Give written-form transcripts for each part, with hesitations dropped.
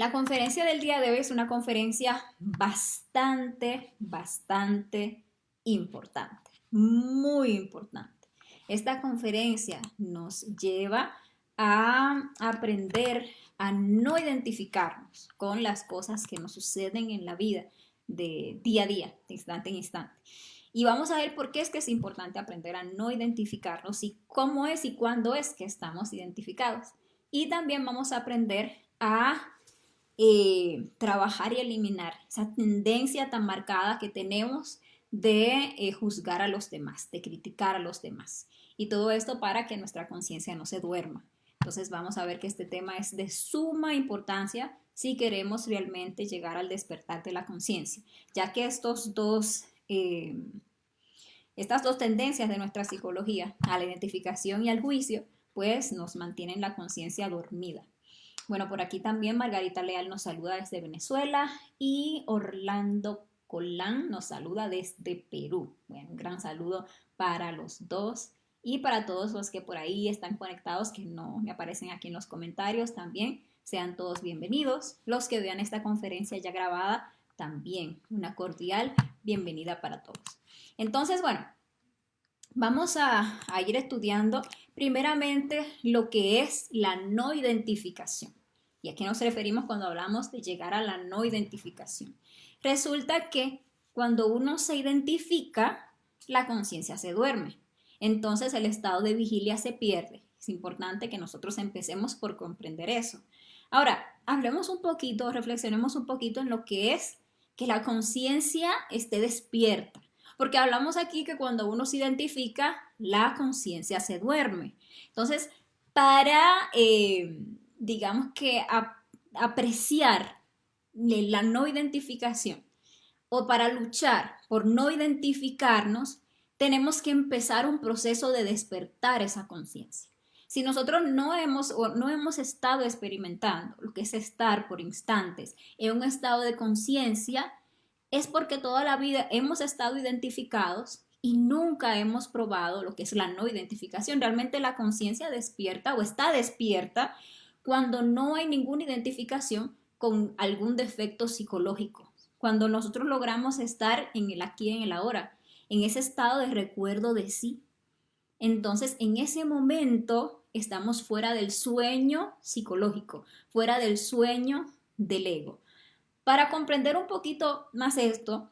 La conferencia del día de hoy es una conferencia bastante importante, muy importante. Esta conferencia nos lleva a aprender a no identificarnos con las cosas que nos suceden en la vida de día a día, de instante en instante. Y vamos a ver por qué es que es importante aprender a no identificarnos y cómo es y cuándo es que estamos identificados. Y también vamos a aprender a trabajar y eliminar esa tendencia tan marcada que tenemos de juzgar a los demás, de criticar a los demás. Y todo esto para que nuestra conciencia no se duerma. Entonces vamos a ver que este tema es de suma importancia si queremos realmente llegar al despertar de la conciencia, ya que estas dos tendencias de nuestra psicología, a la identificación y al juicio, pues nos mantienen la conciencia dormida. Bueno, por aquí también Margarita Leal nos saluda desde Venezuela y Orlando Colán nos saluda desde Perú. Bueno, un gran saludo para los dos y para todos los que por ahí están conectados que no me aparecen aquí en los comentarios también. Sean todos bienvenidos. Los que vean esta conferencia ya grabada, también una cordial bienvenida para todos. Entonces, bueno, vamos a ir estudiando primeramente lo que es la no identificación. ¿Y a qué nos referimos cuando hablamos de llegar a la no identificación? Resulta que cuando uno se identifica, la conciencia se duerme. Entonces el estado de vigilia se pierde. Es importante que nosotros empecemos por comprender eso. Ahora, hablemos un poquito, reflexionemos un poquito en lo que es que la conciencia esté despierta. Porque hablamos aquí que cuando uno se identifica, la conciencia se duerme. Entonces, para digamos que apreciar la no identificación o para luchar por no identificarnos, tenemos que empezar un proceso de despertar esa conciencia. Si nosotros no hemos estado experimentando lo que es estar por instantes en un estado de conciencia, es porque toda la vida hemos estado identificados y nunca hemos probado lo que es la no identificación. Realmente la conciencia despierta o está despierta cuando no hay ninguna identificación con algún defecto psicológico, cuando nosotros logramos estar en el aquí y en el ahora, en ese estado de recuerdo de sí. Entonces, en ese momento estamos fuera del sueño psicológico, fuera del sueño del ego. Para comprender un poquito más esto,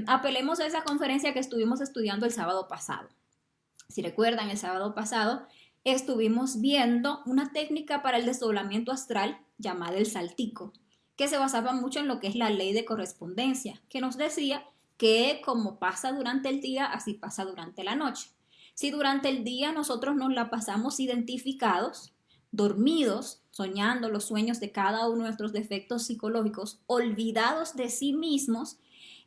apelemos a esa conferencia que estuvimos estudiando el sábado pasado. Si recuerdan, el sábado pasado estuvimos viendo una técnica para el desdoblamiento astral llamada el saltico, que se basaba mucho en lo que es la ley de correspondencia, que nos decía que como pasa durante el día, así pasa durante la noche. Si durante el día nosotros nos la pasamos identificados, dormidos, soñando los sueños de cada uno de nuestros defectos psicológicos, olvidados de sí mismos,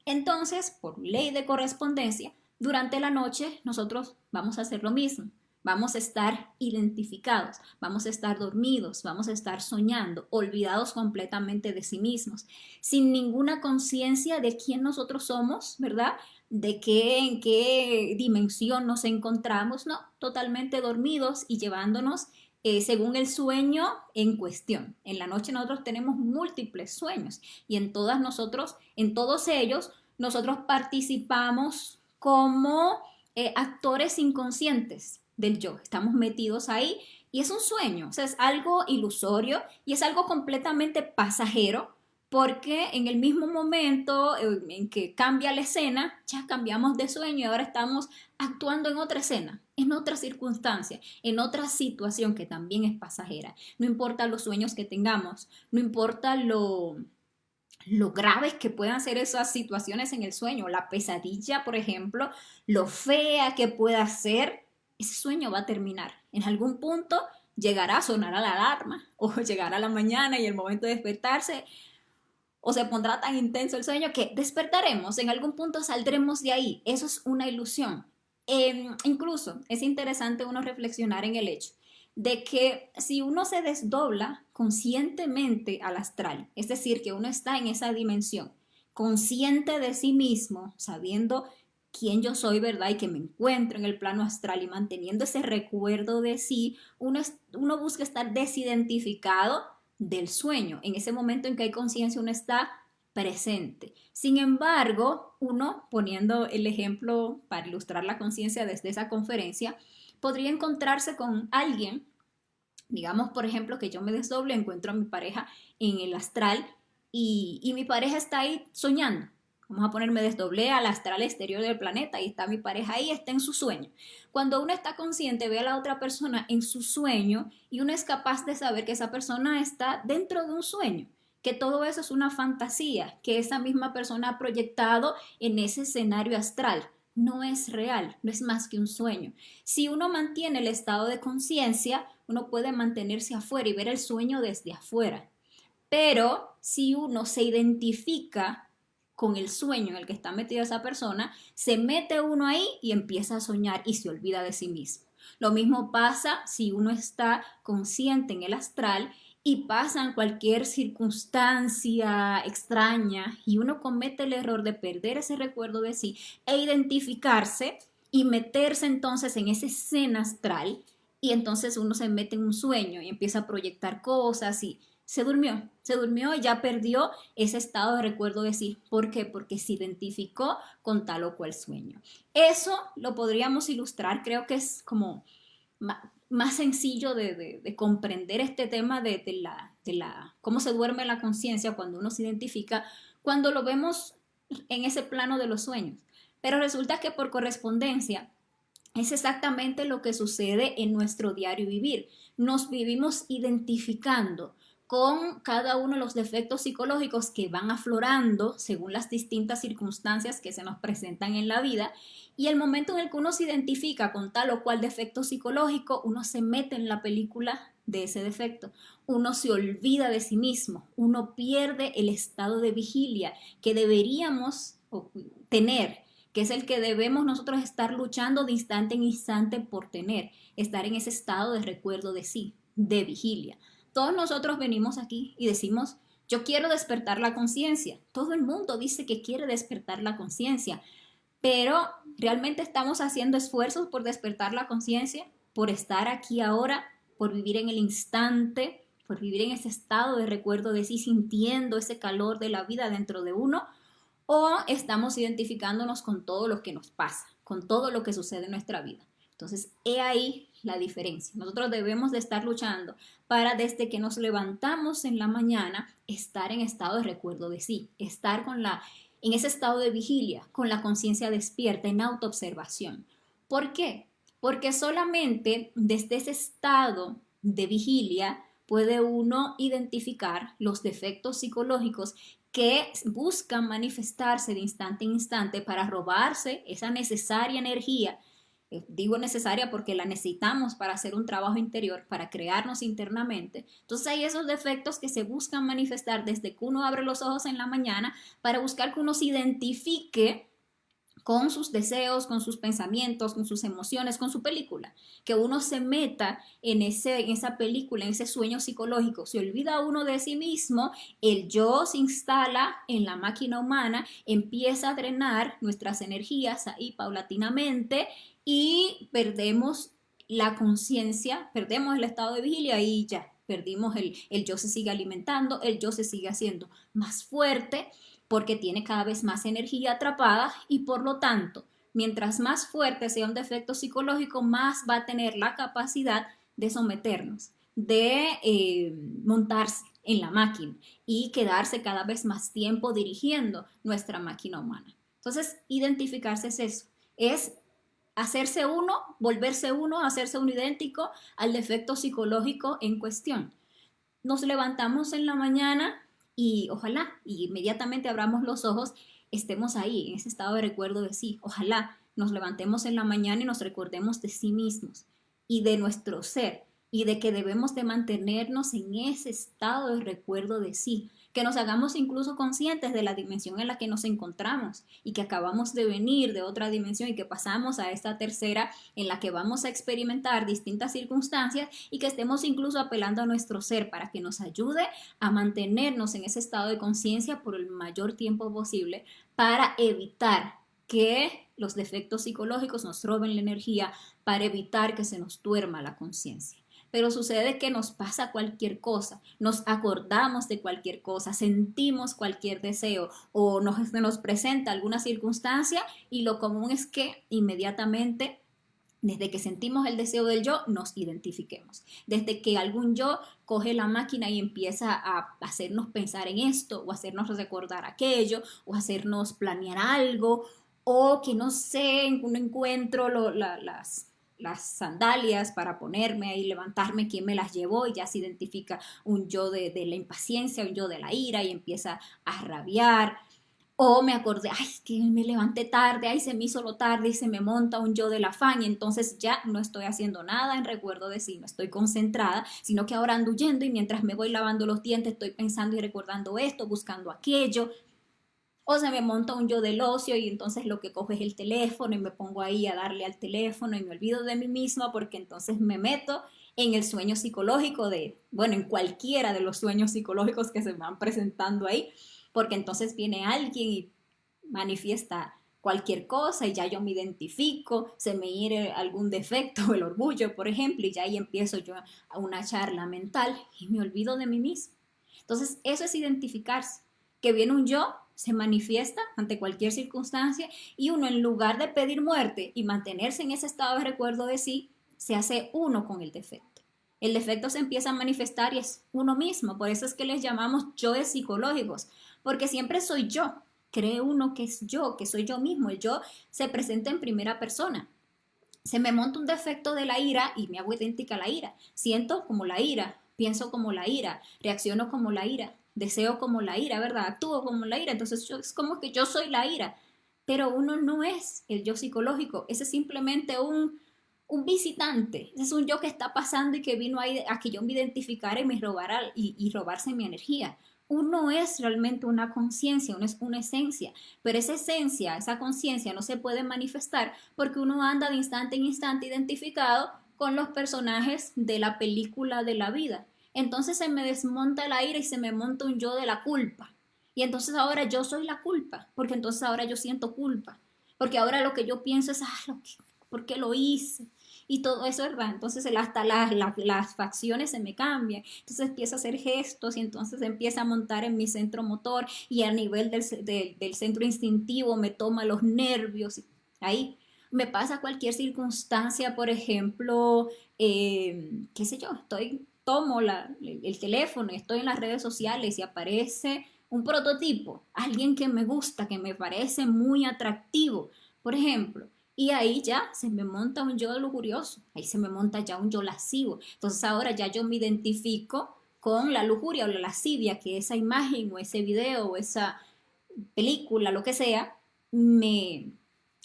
entonces, por ley de correspondencia, durante la noche nosotros vamos a hacer lo mismo. Vamos a estar identificados, vamos a estar dormidos, vamos a estar soñando, olvidados completamente de sí mismos, sin ninguna conciencia de quién nosotros somos, ¿verdad? De qué, en qué dimensión nos encontramos, no, totalmente dormidos y llevándonos según el sueño en cuestión. En la noche nosotros tenemos múltiples sueños y en todos ellos, nosotros participamos como actores inconscientes del yo. Estamos metidos ahí y es un sueño, o sea, es algo ilusorio y es algo completamente pasajero porque en el mismo momento en que cambia la escena, ya cambiamos de sueño y ahora estamos actuando en otra escena, en otra circunstancia, en otra situación que también es pasajera. No importa los sueños que tengamos, no importa lo graves que puedan ser esas situaciones en el sueño, la pesadilla, por ejemplo, lo fea que pueda ser, ese sueño va a terminar. En algún punto llegará a sonar a la alarma o llegará a la mañana y el momento de despertarse o se pondrá tan intenso el sueño que despertaremos, en algún punto saldremos de ahí. Eso es una ilusión. Incluso es interesante uno reflexionar en el hecho de que si uno se desdobla conscientemente al astral, es decir, que uno está en esa dimensión, consciente de sí mismo, sabiendo quién yo soy, ¿verdad? Y que me encuentro en el plano astral y manteniendo ese recuerdo de sí, uno busca estar desidentificado del sueño. En ese momento en que hay conciencia, uno está presente. Sin embargo, uno, poniendo el ejemplo para ilustrar la conciencia desde esa conferencia, podría encontrarse con alguien, digamos, por ejemplo, que yo me desdoblo, encuentro a mi pareja en el astral y mi pareja está ahí soñando. Vamos a ponerme desdoblé al astral exterior del planeta y está mi pareja ahí, está en su sueño. Cuando uno está consciente, ve a la otra persona en su sueño y uno es capaz de saber que esa persona está dentro de un sueño, que todo eso es una fantasía, que esa misma persona ha proyectado en ese escenario astral. No es real, no es más que un sueño. Si uno mantiene el estado de conciencia, uno puede mantenerse afuera y ver el sueño desde afuera. Pero si uno se identifica con el sueño en el que está metida esa persona, se mete uno ahí y empieza a soñar y se olvida de sí mismo. Lo mismo pasa si uno está consciente en el astral y pasan cualquier circunstancia extraña y uno comete el error de perder ese recuerdo de sí e identificarse y meterse entonces en esa escena astral y entonces uno se mete en un sueño y empieza a proyectar cosas y se durmió y ya perdió ese estado de recuerdo de sí. ¿Por qué? Porque se identificó con tal o cual sueño. Eso lo podríamos ilustrar, creo que es como más sencillo de comprender este tema de cómo se duerme la conciencia cuando uno se identifica, cuando lo vemos en ese plano de los sueños. Pero resulta que por correspondencia es exactamente lo que sucede en nuestro diario vivir. Nos vivimos identificando con cada uno de los defectos psicológicos que van aflorando según las distintas circunstancias que se nos presentan en la vida, y el momento en el que uno se identifica con tal o cual defecto psicológico, uno se mete en la película de ese defecto, uno se olvida de sí mismo, uno pierde el estado de vigilia que deberíamos tener, que es el que debemos nosotros estar luchando de instante en instante por tener, estar en ese estado de recuerdo de sí, de vigilia. Todos nosotros venimos aquí y decimos, yo quiero despertar la conciencia. Todo el mundo dice que quiere despertar la conciencia, pero ¿realmente estamos haciendo esfuerzos por despertar la conciencia? Por estar aquí ahora, por vivir en el instante, por vivir en ese estado de recuerdo de sí, sintiendo ese calor de la vida dentro de uno, o estamos identificándonos con todo lo que nos pasa, con todo lo que sucede en nuestra vida. Entonces, he ahí la diferencia. Nosotros debemos de estar luchando para desde que nos levantamos en la mañana estar en estado de recuerdo de sí, estar en ese estado de vigilia, con la conciencia despierta, en autoobservación. ¿Por qué? Porque solamente desde ese estado de vigilia puede uno identificar los defectos psicológicos que buscan manifestarse de instante en instante para robarse esa necesaria energía. Digo necesaria porque la necesitamos para hacer un trabajo interior, para crearnos internamente. Entonces hay esos defectos que se buscan manifestar desde que uno abre los ojos en la mañana para buscar que uno se identifique con sus deseos, con sus pensamientos, con sus emociones, con su película, que uno se meta en esa película, en ese sueño psicológico, se olvida uno de sí mismo, el yo se instala en la máquina humana, empieza a drenar nuestras energías ahí paulatinamente y perdemos la conciencia, perdemos el estado de vigilia y ya, perdimos el yo se sigue alimentando, el yo se sigue haciendo más fuerte, porque tiene cada vez más energía atrapada y por lo tanto, mientras más fuerte sea un defecto psicológico, más va a tener la capacidad de someternos, de montarse en la máquina y quedarse cada vez más tiempo dirigiendo nuestra máquina humana. Entonces, identificarse es eso, es hacerse uno, volverse uno, hacerse uno idéntico al defecto psicológico en cuestión. Nos levantamos en la mañana y ojalá, y inmediatamente abramos los ojos, estemos ahí, en ese estado de recuerdo de sí. Ojalá nos levantemos en la mañana y nos recordemos de sí mismos y de nuestro ser y de que debemos de mantenernos en ese estado de recuerdo de sí, que nos hagamos incluso conscientes de la dimensión en la que nos encontramos y que acabamos de venir de otra dimensión y que pasamos a esta tercera en la que vamos a experimentar distintas circunstancias y que estemos incluso apelando a nuestro ser para que nos ayude a mantenernos en ese estado de conciencia por el mayor tiempo posible para evitar que los defectos psicológicos nos roben la energía, para evitar que se nos duerma la conciencia. pero sucede que nos pasa cualquier cosa, nos acordamos de cualquier cosa, sentimos cualquier deseo o se nos presenta alguna circunstancia y lo común es que inmediatamente desde que sentimos el deseo del yo, nos identifiquemos. Desde que algún yo coge la máquina y empieza a hacernos pensar en esto, o hacernos recordar aquello, o hacernos planear algo, o que no sé, no encuentro las sandalias para ponerme y levantarme, quién me las llevó, y ya se identifica un yo de la impaciencia, un yo de la ira, y empieza a rabiar. O me acordé, ay, que me levanté tarde, ay, se me hizo lo tarde y se me monta un yo del afán y entonces ya no estoy haciendo nada en recuerdo de sí, no estoy concentrada, sino que ahora ando huyendo y mientras me voy lavando los dientes estoy pensando y recordando esto, buscando aquello. O se me monta un yo del ocio y entonces lo que cojo es el teléfono y me pongo ahí a darle al teléfono y me olvido de mí misma porque entonces me meto en el sueño psicológico bueno, en cualquiera de los sueños psicológicos que se me van presentando ahí, porque entonces viene alguien y manifiesta cualquier cosa y ya yo me identifico, se me hiere algún defecto, el orgullo, por ejemplo, y ya ahí empiezo yo a una charla mental y me olvido de mí mismo. Entonces, eso es identificarse, que viene un yo, se manifiesta ante cualquier circunstancia y uno en lugar de pedir muerte y mantenerse en ese estado de recuerdo de sí, se hace uno con el defecto. El defecto se empieza a manifestar y es uno mismo, por eso es que les llamamos yoes psicológicos, porque siempre soy yo, cree uno que es yo, que soy yo mismo, el yo se presenta en primera persona. Se me monta un defecto de la ira y me hago idéntica a la ira, siento como la ira, pienso como la ira, reacciono como la ira, deseo como la ira, ¿verdad? Actúo como la ira, entonces es como que yo soy la ira, pero uno no es el yo psicológico, ese es simplemente un visitante, ese es un yo que está pasando y que vino a que yo me identificara y me robara y robarse mi energía. Uno es realmente una conciencia, uno es una esencia, pero esa esencia, esa conciencia no se puede manifestar porque uno anda de instante en instante identificado con los personajes de la película de la vida. Entonces se me desmonta la ira y se me monta un yo de la culpa. Y entonces ahora yo soy la culpa, porque entonces ahora yo siento culpa. Porque ahora lo que yo pienso es, ¿por qué lo hice? Y todo eso, ¿verdad? Entonces hasta las facciones se me cambian. Entonces empiezo a hacer gestos y entonces empieza a montar en mi centro motor y a nivel del centro instintivo me toma los nervios. Ahí me pasa cualquier circunstancia, por ejemplo, qué sé yo, tomo el teléfono y estoy en las redes sociales y aparece un prototipo, alguien que me gusta, que me parece muy atractivo, por ejemplo, y ahí ya se me monta un yo lujurioso, ahí se me monta ya un yo lascivo. Entonces ahora ya yo me identifico con la lujuria o la lascivia que esa imagen o ese video o esa película, lo que sea,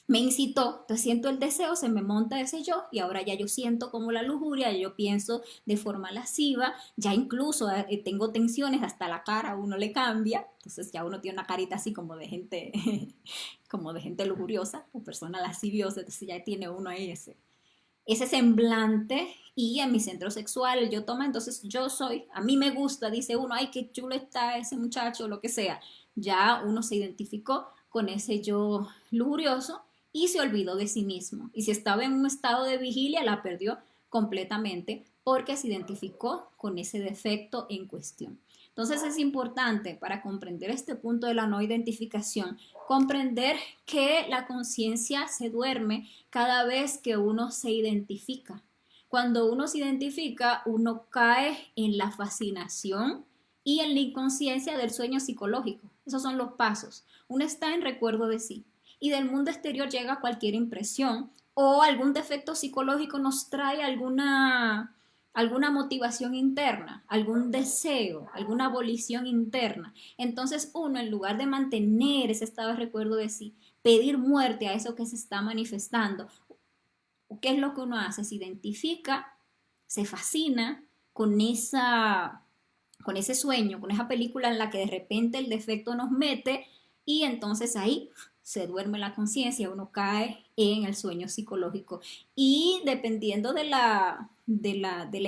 me incitó, entonces siento el deseo, se me monta ese yo y ahora ya yo siento como la lujuria, yo pienso de forma lasciva, ya incluso tengo tensiones, hasta la cara uno le cambia, entonces ya uno tiene una carita así como de gente, como de gente lujuriosa o persona lasciviosa, entonces ya tiene uno ahí ese semblante y en mi centro sexual yo toma, entonces yo soy, a mí me gusta, dice uno, ay, qué chulo está ese muchacho, lo que sea, ya uno se identificó con ese yo lujurioso y se olvidó de sí mismo. Y si estaba en un estado de vigilia, la perdió completamente porque se identificó con ese defecto en cuestión. Entonces es importante para comprender este punto de la no identificación, comprender que la conciencia se duerme cada vez que uno se identifica. Cuando uno se identifica, uno cae en la fascinación y en la inconsciencia del sueño psicológico. Esos son los pasos. Uno está en recuerdo de sí y del mundo exterior llega cualquier impresión o algún defecto psicológico nos trae alguna motivación interna, algún deseo, alguna abolición interna. Entonces uno, en lugar de mantener ese estado de recuerdo de sí, pedir muerte a eso que se está manifestando, ¿qué es lo que uno hace? Se identifica, se fascina con con ese sueño, con esa película en la que de repente el defecto nos mete y entonces ahí se duerme la conciencia, uno cae en el sueño psicológico y dependiendo de la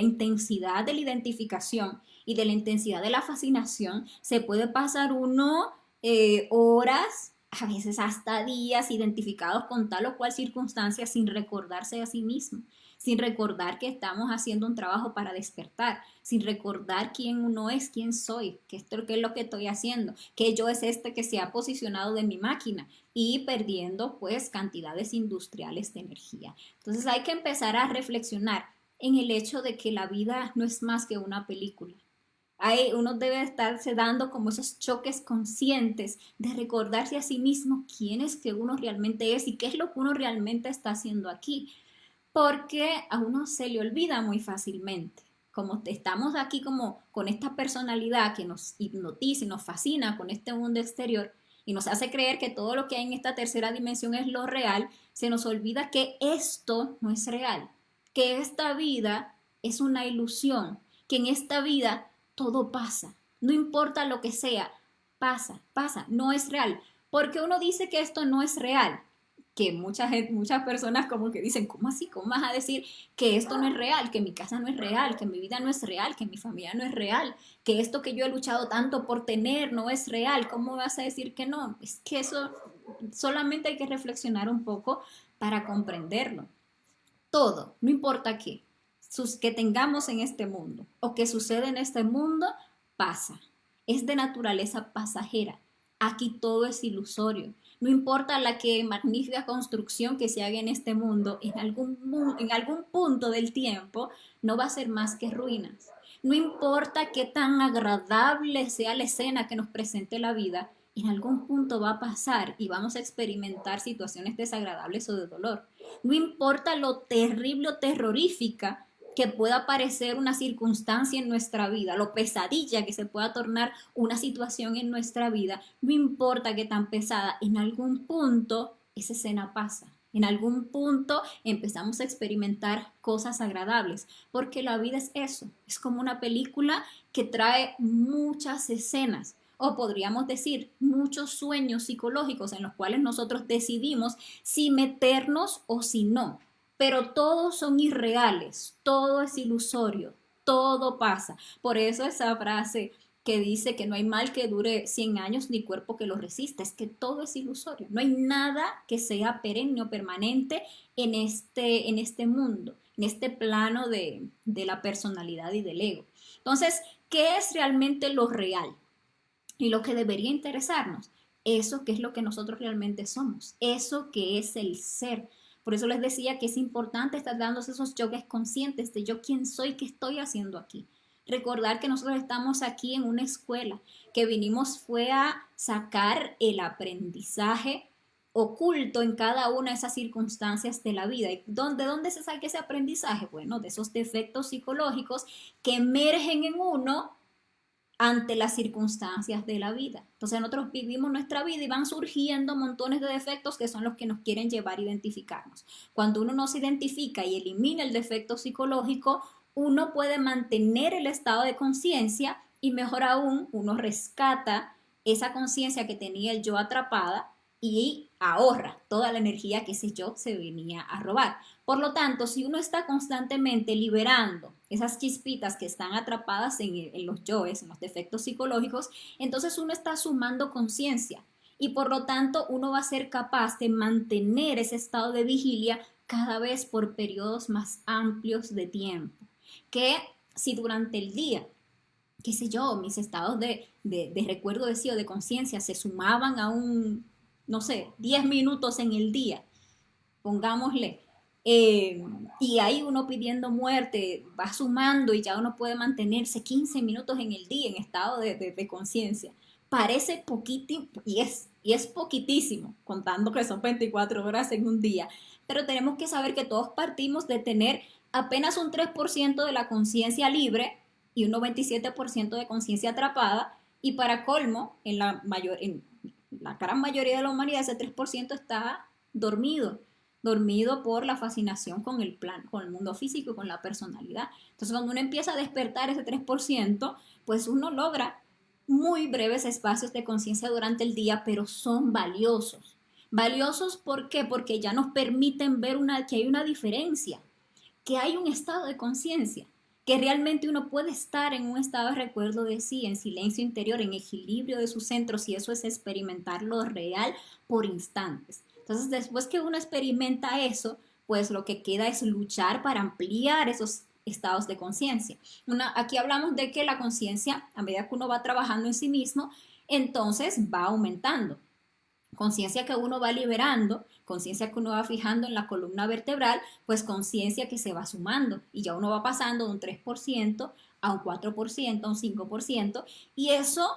intensidad de la identificación y de la intensidad de la fascinación, se puede pasar uno horas, a veces hasta días identificados con tal o cual circunstancia sin recordarse a sí mismo, sin recordar que estamos haciendo un trabajo para despertar, sin recordar quién uno es, quién soy, qué es lo que estoy haciendo, qué yo es este que se ha posicionado de mi máquina y perdiendo pues cantidades industriales de energía. Entonces hay que empezar a reflexionar en el hecho de que la vida no es más que una película. Uno debe estarse dando como esos choques conscientes de recordarse a sí mismo quién es que uno realmente es y qué es lo que uno realmente está haciendo aquí, porque a uno se le olvida muy fácilmente. Como estamos aquí como con esta personalidad que nos hipnotiza y nos fascina con este mundo exterior y nos hace creer que todo lo que hay en esta tercera dimensión es lo real, se nos olvida que esto no es real, que esta vida es una ilusión, que en esta vida todo pasa, no importa lo que sea, pasa, no es real. Porque uno dice que esto no es real, que muchas personas como que dicen, ¿cómo así? ¿Cómo vas a decir que esto no es real? Que mi casa no es real, que mi vida no es real, que mi familia no es real, que esto que yo he luchado tanto por tener no es real. ¿Cómo vas a decir que no? Es que eso solamente hay que reflexionar un poco para comprenderlo. Todo, no importa qué, que tengamos en este mundo o que sucede en este mundo, pasa. Es de naturaleza pasajera. Aquí todo es ilusorio. No importa la que magnífica construcción que se haga en este mundo, en algún punto del tiempo no va a ser más que ruinas. No importa qué tan agradable sea la escena que nos presente la vida, en algún punto va a pasar y vamos a experimentar situaciones desagradables o de dolor. No importa lo terrible o terrorífica que pueda parecer una circunstancia en nuestra vida, lo pesadilla que se pueda tornar una situación en nuestra vida, no importa qué tan pesada, en algún punto esa escena pasa. En algún punto empezamos a experimentar cosas agradables, porque la vida es eso, es como una película que trae muchas escenas, o podríamos decir muchos sueños psicológicos en los cuales nosotros decidimos si meternos o si no. Pero todos son irreales, todo es ilusorio, todo pasa. Por eso esa frase que dice que no hay mal que dure 100 años ni cuerpo que lo resista, es que todo es ilusorio. No hay nada que sea perenne o permanente en este mundo, en este plano de la personalidad y del ego. Entonces, ¿qué es realmente lo real? Y lo que debería interesarnos, eso que es lo que nosotros realmente somos, eso que es el ser. Por eso les decía que es importante estar dándose esos choques conscientes de yo quién soy, qué estoy haciendo aquí. Recordar que nosotros estamos aquí en una escuela, que vinimos fue a sacar el aprendizaje oculto en cada una de esas circunstancias de la vida. ¿De dónde se saca ese aprendizaje? Bueno, de esos defectos psicológicos que emergen en uno ante las circunstancias de la vida. Entonces nosotros vivimos nuestra vida y van surgiendo montones de defectos que son los que nos quieren llevar a identificarnos. Cuando uno no se identifica y elimina el defecto psicológico, uno puede mantener el estado de conciencia y mejor aún, uno rescata esa conciencia que tenía el yo atrapada y ahorra toda la energía que ese yo se venía a robar. Por lo tanto, si uno está constantemente liberando esas chispitas que están atrapadas en los yoes, en los defectos psicológicos, entonces uno está sumando conciencia y por lo tanto uno va a ser capaz de mantener ese estado de vigilia cada vez por periodos más amplios de tiempo. Que si durante el día, qué sé yo, mis estados de recuerdo de sí o de conciencia se sumaban a no sé, 10 minutos en el día, pongámosle, y ahí uno pidiendo muerte va sumando y ya uno puede mantenerse 15 minutos en el día en estado de conciencia. Parece poquito y es poquitísimo, contando que son 24 horas en un día, pero tenemos que saber que todos partimos de tener apenas un 3% de la conciencia libre y un 97% de conciencia atrapada, y para colmo, en la gran mayoría de la humanidad ese 3% está dormido por la fascinación con el con el mundo físico y con la personalidad. Entonces, cuando uno empieza a despertar ese 3%, pues uno logra muy breves espacios de conciencia durante el día, pero son valiosos. ¿Valiosos por qué? Porque ya nos permiten ver que hay una diferencia, que hay un estado de conciencia, que realmente uno puede estar en un estado de recuerdo de sí, en silencio interior, en equilibrio de sus centros, y eso es experimentar lo real por instantes. Entonces, después que uno experimenta eso, pues lo que queda es luchar para ampliar esos estados de conciencia. Aquí hablamos de que la conciencia, a medida que uno va trabajando en sí mismo, entonces va aumentando. Conciencia que uno va liberando, conciencia que uno va fijando en la columna vertebral, pues conciencia que se va sumando y ya uno va pasando de un 3% a un 4%, a un 5%, y eso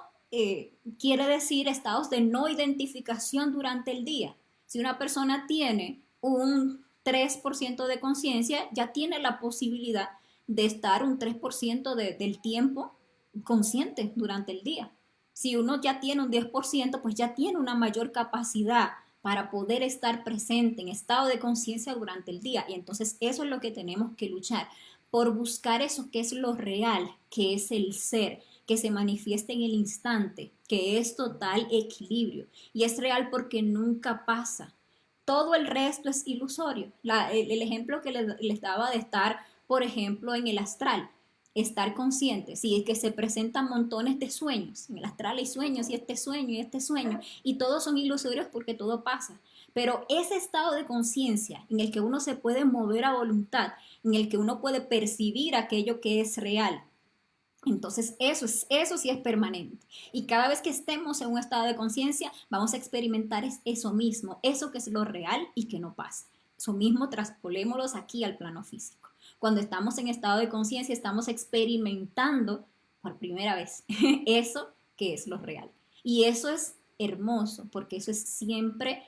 quiere decir estados de no identificación durante el día. Si una persona tiene un 3% de conciencia, ya tiene la posibilidad de estar un 3% del tiempo consciente durante el día. Si uno ya tiene un 10%, pues ya tiene una mayor capacidad para poder estar presente en estado de conciencia durante el día. Y entonces eso es lo que tenemos que luchar, por buscar eso que es lo real, que es el ser, que se manifiesta en el instante, que es total equilibrio. Y es real porque nunca pasa. Todo el resto es ilusorio. El ejemplo que les daba de estar, por ejemplo, en el astral, estar consciente, si es que se presentan montones de sueños, en el astral hay sueños y este sueño, y todos son ilusorios porque todo pasa, pero ese estado de conciencia en el que uno se puede mover a voluntad, en el que uno puede percibir aquello que es real, entonces eso sí es permanente. Y cada vez que estemos en un estado de conciencia, vamos a experimentar eso mismo, eso que es lo real y que no pasa. Eso mismo traspolémoslos aquí al plano físico. Cuando estamos en estado de conciencia, estamos experimentando por primera vez eso que es lo real. Y eso es hermoso, porque eso es siempre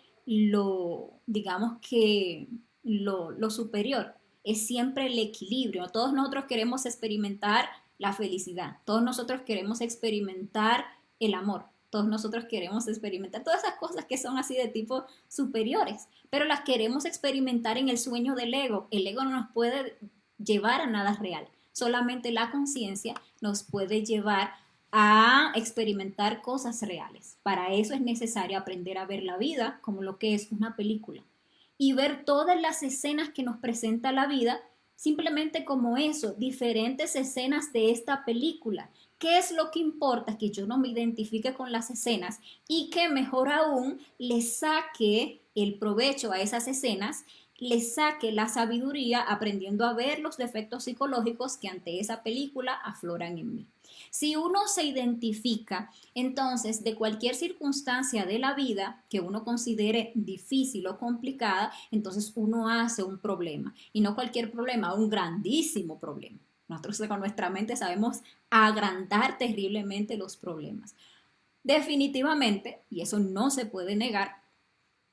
digamos que lo superior, es siempre el equilibrio. Todos nosotros queremos experimentar la felicidad, todos nosotros queremos experimentar el amor, todos nosotros queremos experimentar todas esas cosas que son así de tipo superiores, pero las queremos experimentar en el sueño del ego. El ego no nos puede llevar a nada real, solamente la conciencia nos puede llevar a experimentar cosas reales. Para eso es necesario aprender a ver la vida como lo que es una película y ver todas las escenas que nos presenta la vida simplemente como eso, diferentes escenas de esta película. ¿Qué es lo que importa? Que yo no me identifique con las escenas y que mejor aún le saque el provecho a esas escenas, le saque la sabiduría aprendiendo a ver los defectos psicológicos que ante esa película afloran en mí. Si uno se identifica, entonces, de cualquier circunstancia de la vida que uno considere difícil o complicada, entonces uno hace un problema. Y no cualquier problema, un grandísimo problema. Nosotros con nuestra mente sabemos agrandar terriblemente los problemas. Definitivamente, y eso no se puede negar,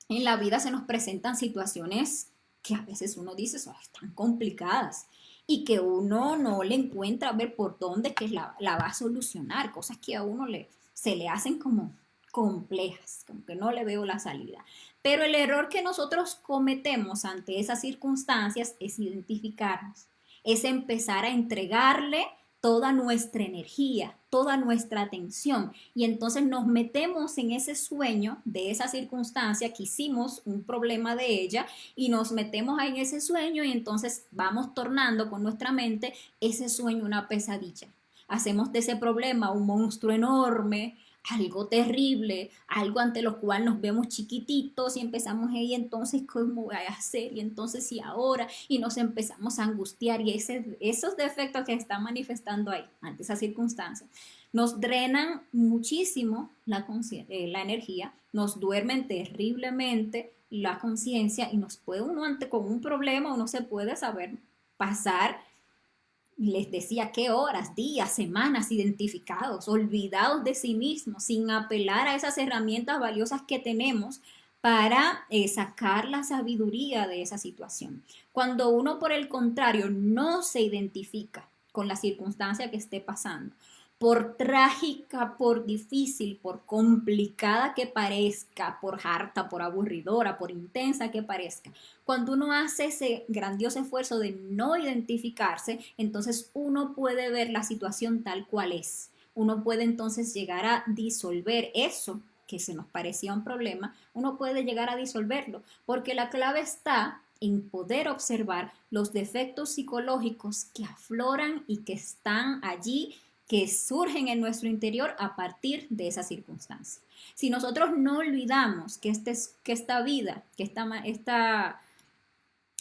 en la vida se nos presentan situaciones que a veces uno dice, son tan complicadas y que uno no le encuentra a ver por dónde que la va a solucionar, cosas que a uno se le hacen como complejas, como que no le veo la salida. Pero el error que nosotros cometemos ante esas circunstancias es identificarnos, es empezar a entregarle toda nuestra energía, toda nuestra atención, y entonces nos metemos en ese sueño de esa circunstancia que hicimos un problema de ella y nos metemos en ese sueño y entonces vamos tornando con nuestra mente ese sueño una pesadilla. Hacemos de ese problema un monstruo enorme, algo terrible, algo ante lo cual nos vemos chiquititos y empezamos ahí, entonces, ¿cómo voy a hacer? Y entonces, ¿y ahora? Y nos empezamos a angustiar y esos defectos que están manifestando ahí, ante esas circunstancias, nos drenan muchísimo la energía, nos duermen terriblemente la conciencia y nos puede uno, con un problema, uno se puede saber pasar, les decía, qué horas, días, semanas identificados, olvidados de sí mismos, sin apelar a esas herramientas valiosas que tenemos para sacar la sabiduría de esa situación. Cuando uno, por el contrario, no se identifica con la circunstancia que esté pasando, por trágica, por difícil, por complicada que parezca, por harta, por aburridora, por intensa que parezca, cuando uno hace ese grandioso esfuerzo de no identificarse, entonces uno puede ver la situación tal cual es. Uno puede entonces llegar a disolver eso que se nos parecía un problema, uno puede llegar a disolverlo, porque la clave está en poder observar los defectos psicológicos que afloran y que están allí, que surgen en nuestro interior a partir de esa circunstancia. Si nosotros no olvidamos que esta vida, que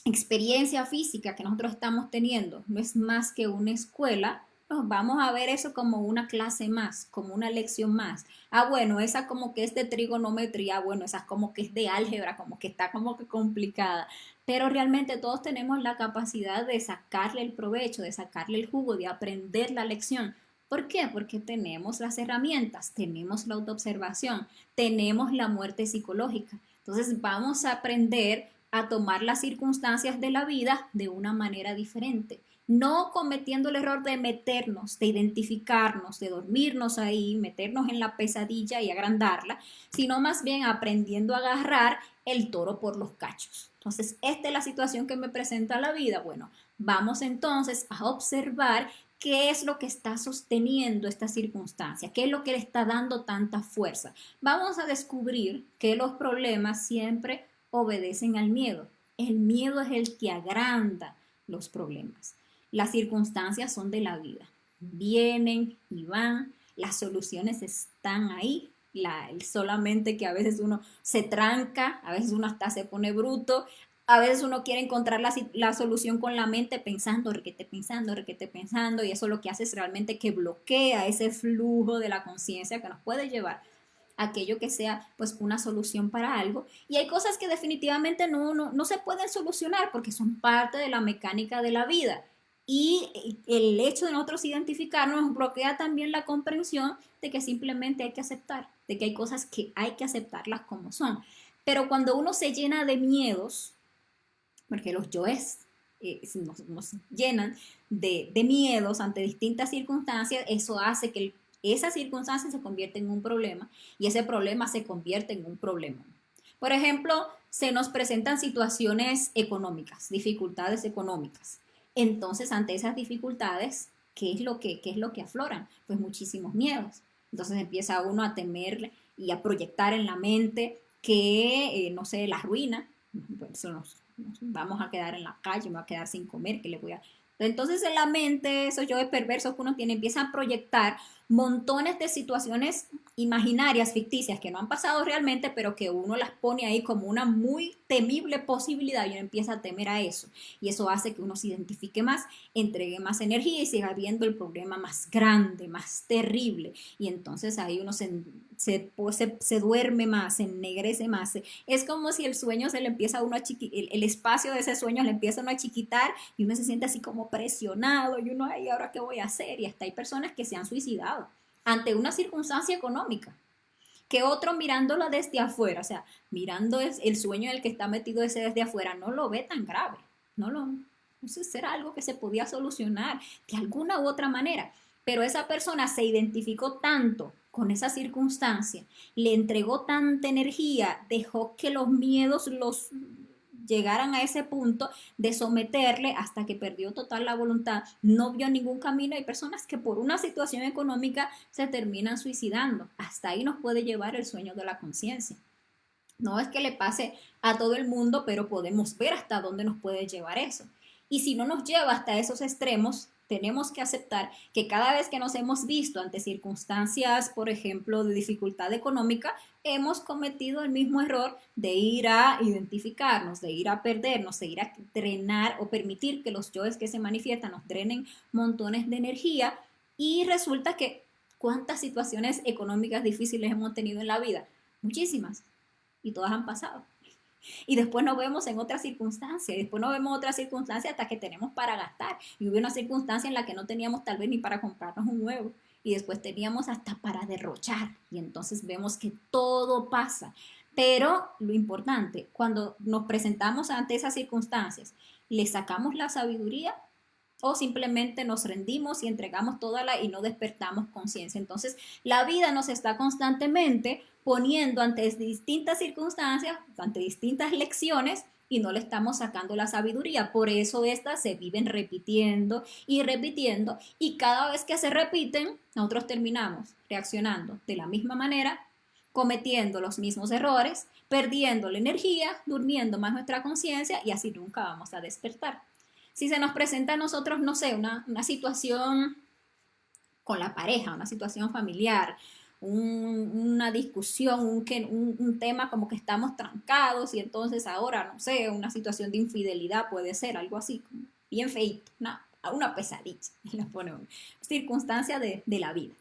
experiencia física que nosotros estamos teniendo no es más que una escuela, pues vamos a ver eso como una clase más, como una lección más. Ah, bueno, esa como que es de trigonometría, bueno, esa como que es de álgebra, como que está como que complicada. Pero realmente todos tenemos la capacidad de sacarle el provecho, de sacarle el jugo, de aprender la lección. ¿Por qué? Porque tenemos las herramientas, tenemos la autoobservación, tenemos la muerte psicológica. Entonces vamos a aprender a tomar las circunstancias de la vida de una manera diferente, no cometiendo el error de meternos, de identificarnos, de dormirnos ahí, meternos en la pesadilla y agrandarla, sino más bien aprendiendo a agarrar el toro por los cachos. Entonces, esta es la situación que me presenta la vida. Bueno, vamos entonces a observar qué es lo que está sosteniendo esta circunstancia, qué es lo que le está dando tanta fuerza. Vamos a descubrir que los problemas siempre obedecen al miedo. El miedo es el que agranda los problemas. Las circunstancias son de la vida. Vienen y van, las soluciones están ahí. Solamente que a veces uno se tranca, a veces uno hasta se pone bruto, a veces uno quiere encontrar la solución con la mente pensando, requete pensando, y eso lo que hace es realmente que bloquea ese flujo de la conciencia que nos puede llevar aquello que sea pues una solución para algo. Y hay cosas que definitivamente no se pueden solucionar porque son parte de la mecánica de la vida. Y el hecho de nosotros identificarnos nos bloquea también la comprensión de que simplemente hay que aceptar, de que hay cosas que hay que aceptarlas como son. Pero cuando uno se llena de miedos, porque los yoes nos llenan de miedos ante distintas circunstancias, eso hace que esa circunstancia se convierta en un problema y ese problema se convierte en un problema. Por ejemplo, se nos presentan situaciones económicas, dificultades económicas. Entonces, ante esas dificultades, ¿qué es lo que afloran? Pues muchísimos miedos. Entonces empieza uno a temer y a proyectar en la mente que, no sé, la ruina, pues nos vamos a quedar en la calle, me voy a quedar sin comer, ¿qué le voy a...? Entonces en la mente, esos yo perversos que uno tiene, empiezan a proyectar montones de situaciones imaginarias, ficticias, que no han pasado realmente, pero que uno las pone ahí como una muy temible posibilidad y uno empieza a temer a eso. Y eso hace que uno se identifique más, entregue más energía y siga viendo el problema más grande, más terrible. Y entonces ahí uno se duerme más, se ennegrece más. Es como si el sueño se le empieza a uno a el espacio de ese sueño le empieza a uno a chiquitar y uno se siente así como presionado y uno, ay, ¿ahora qué voy a hacer? Y hasta hay personas que se han suicidado ante una circunstancia económica, que otro mirándolo desde afuera, o sea, mirando el sueño del que está metido ese desde afuera, no lo ve tan grave, no sé, será algo que se podía solucionar de alguna u otra manera, pero esa persona se identificó tanto con esa circunstancia, le entregó tanta energía, dejó que los miedos los llegaran a ese punto de someterle hasta que perdió total la voluntad, no vio ningún camino. Hay personas que por una situación económica se terminan suicidando. Hasta ahí nos puede llevar el sueño de la conciencia. No es que le pase a todo el mundo, pero podemos ver hasta dónde nos puede llevar eso. Y si no nos lleva hasta esos extremos, tenemos que aceptar que cada vez que nos hemos visto ante circunstancias, por ejemplo, de dificultad económica, hemos cometido el mismo error de ir a identificarnos, de ir a perdernos, de ir a drenar o permitir que los yoes que se manifiestan nos drenen montones de energía y resulta que ¿cuántas situaciones económicas difíciles hemos tenido en la vida? Muchísimas. Y todas han pasado. Y después nos vemos en otra circunstancia, y después nos vemos otra circunstancia hasta que tenemos para gastar. Y hubo una circunstancia en la que no teníamos tal vez ni para comprarnos un huevo, y después teníamos hasta para derrochar. Y entonces vemos que todo pasa. Pero lo importante, cuando nos presentamos ante esas circunstancias, ¿le sacamos la sabiduría o simplemente nos rendimos y entregamos toda la y no despertamos conciencia? Entonces, la vida nos está constantemente poniendo ante distintas circunstancias, ante distintas lecciones y no le estamos sacando la sabiduría. Por eso estas se viven repitiendo y repitiendo y cada vez que se repiten, nosotros terminamos reaccionando de la misma manera, cometiendo los mismos errores, perdiendo la energía, durmiendo más nuestra conciencia y así nunca vamos a despertar. Si se nos presenta a nosotros, no sé, una situación con la pareja, una situación familiar, una discusión, un tema como que estamos trancados y entonces ahora, no sé, una situación de infidelidad puede ser algo así, como bien feito, una pesadilla, le ponemos, circunstancia de la vida.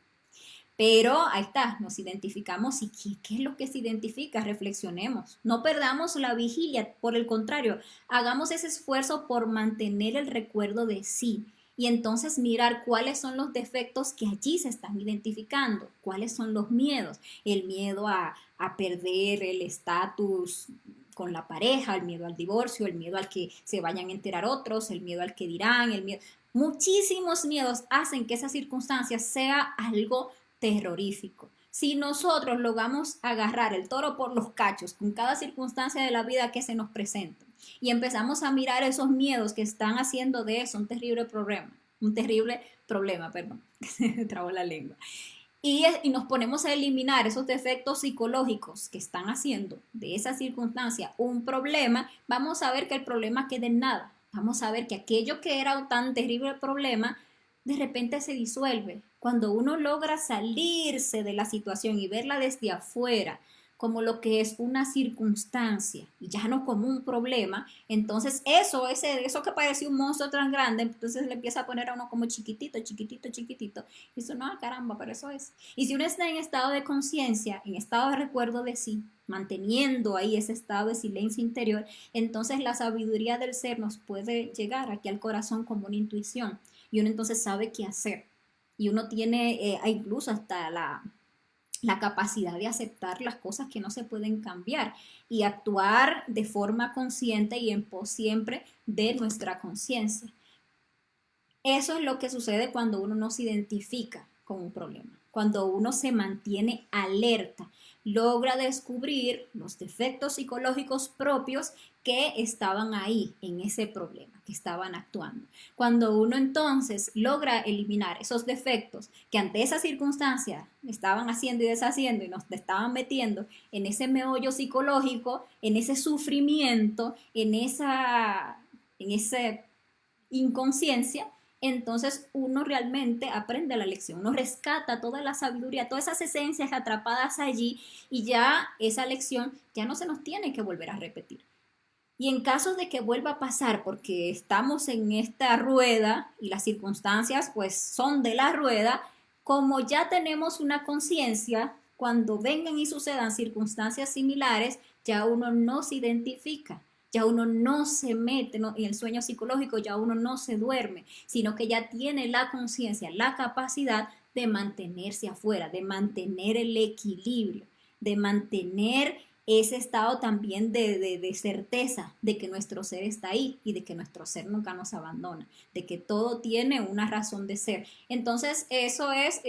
Pero ahí está, nos identificamos y ¿qué es lo que se identifica? Reflexionemos, no perdamos la vigilia, por el contrario, hagamos ese esfuerzo por mantener el recuerdo de sí y entonces mirar cuáles son los defectos que allí se están identificando, cuáles son los miedos, el miedo a perder el estatus con la pareja, el miedo al divorcio, el miedo al que se vayan a enterar otros, el miedo al que dirán, el miedo. Muchísimos miedos hacen que esa circunstancia sea algo terrorífico. Si nosotros logramos agarrar el toro por los cachos con cada circunstancia de la vida que se nos presenta y empezamos a mirar esos miedos que están haciendo de eso un terrible problema, perdón, se trabó la lengua. Y nos ponemos a eliminar esos defectos psicológicos que están haciendo de esa circunstancia un problema, vamos a ver que el problema queda en nada. Vamos a ver que aquello que era un tan terrible problema de repente se disuelve. Cuando uno logra salirse de la situación y verla desde afuera como lo que es una circunstancia y ya no como un problema, entonces eso que parecía un monstruo tan grande, entonces le empieza a poner a uno como chiquitito, chiquitito, chiquitito. Y eso no, caramba, pero eso es. Y si uno está en estado de conciencia, en estado de recuerdo de sí, manteniendo ahí ese estado de silencio interior, entonces la sabiduría del ser nos puede llegar aquí al corazón como una intuición y uno entonces sabe qué hacer. Y uno tiene incluso hasta la capacidad de aceptar las cosas que no se pueden cambiar y actuar de forma consciente y en pos siempre de nuestra conciencia. Eso es lo que sucede cuando uno no se identifica con un problema, cuando uno se mantiene alerta, logra descubrir los defectos psicológicos propios que estaban ahí en ese problema, que estaban actuando. Cuando uno entonces logra eliminar esos defectos que ante esa circunstancia estaban haciendo y deshaciendo y nos estaban metiendo en ese meollo psicológico, en ese sufrimiento, en esa inconsciencia, entonces uno realmente aprende la lección, uno rescata toda la sabiduría, todas esas esencias atrapadas allí y ya esa lección ya no se nos tiene que volver a repetir. Y en caso de que vuelva a pasar, porque estamos en esta rueda y las circunstancias pues son de la rueda, como ya tenemos una conciencia, cuando vengan y sucedan circunstancias similares, ya uno no se identifica, ya uno no se mete en el sueño psicológico, ya uno no se duerme, sino que ya tiene la conciencia, la capacidad de mantenerse afuera, de mantener el equilibrio, de mantener ese estado también de certeza de que nuestro ser está ahí y de que nuestro ser nunca nos abandona, de que todo tiene una razón de ser. Entonces, eso es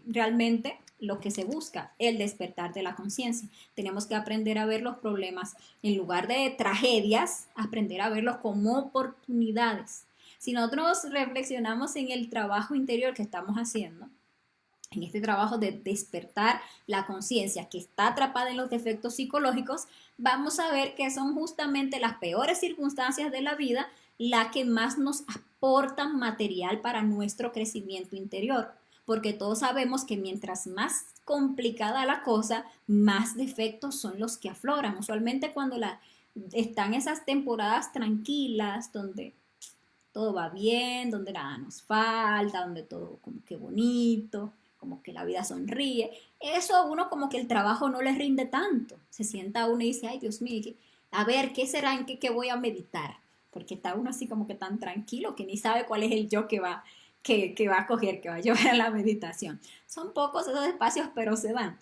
realmente lo que se busca, el despertar de la conciencia. Tenemos que aprender a ver los problemas en lugar de tragedias, aprender a verlos como oportunidades. Si nosotros reflexionamos en el trabajo interior que estamos haciendo, en este trabajo de despertar la conciencia que está atrapada en los defectos psicológicos, vamos a ver que son justamente las peores circunstancias de la vida las que más nos aportan material para nuestro crecimiento interior. Porque todos sabemos que mientras más complicada la cosa, más defectos son los que afloran. Usualmente cuando están esas temporadas tranquilas, donde todo va bien, donde nada nos falta, donde todo como que bonito, como que la vida sonríe. Eso a uno como que el trabajo no le rinde tanto. Se sienta uno y dice, ay Dios mío, a ver, ¿qué será? ¿En qué voy a meditar? Porque está uno así como que tan tranquilo que ni sabe cuál es el yo que va a coger, que va a llevar a la meditación. Son pocos esos espacios, pero se dan.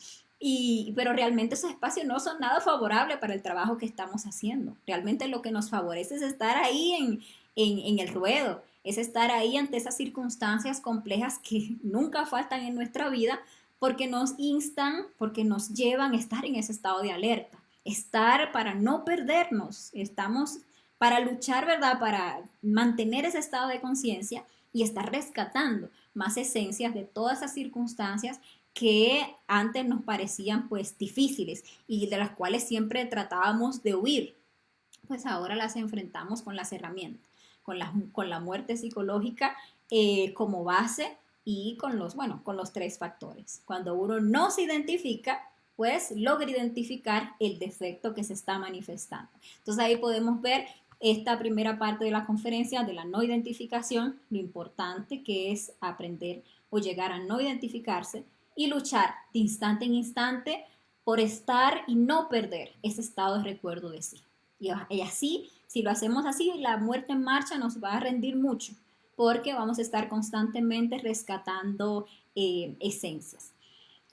Pero realmente esos espacios no son nada favorables para el trabajo que estamos haciendo. Realmente lo que nos favorece es estar ahí en el ruedo, es estar ahí ante esas circunstancias complejas que nunca faltan en nuestra vida porque nos instan, porque nos llevan a estar en ese estado de alerta, estar para no perdernos, estamos para luchar, ¿verdad? Para mantener ese estado de conciencia y estar rescatando más esencias de todas esas circunstancias que antes nos parecían pues difíciles y de las cuales siempre tratábamos de huir, pues ahora las enfrentamos con las herramientas, con la muerte psicológica como base y con los tres factores. Cuando uno no se identifica, pues logra identificar el defecto que se está manifestando. Entonces ahí podemos ver esta primera parte de la conferencia de la no identificación, lo importante que es aprender o llegar a no identificarse y luchar de instante en instante por estar y no perder ese estado de recuerdo de sí. Y así, si lo hacemos así, la muerte en marcha nos va a rendir mucho, porque vamos a estar constantemente rescatando esencias.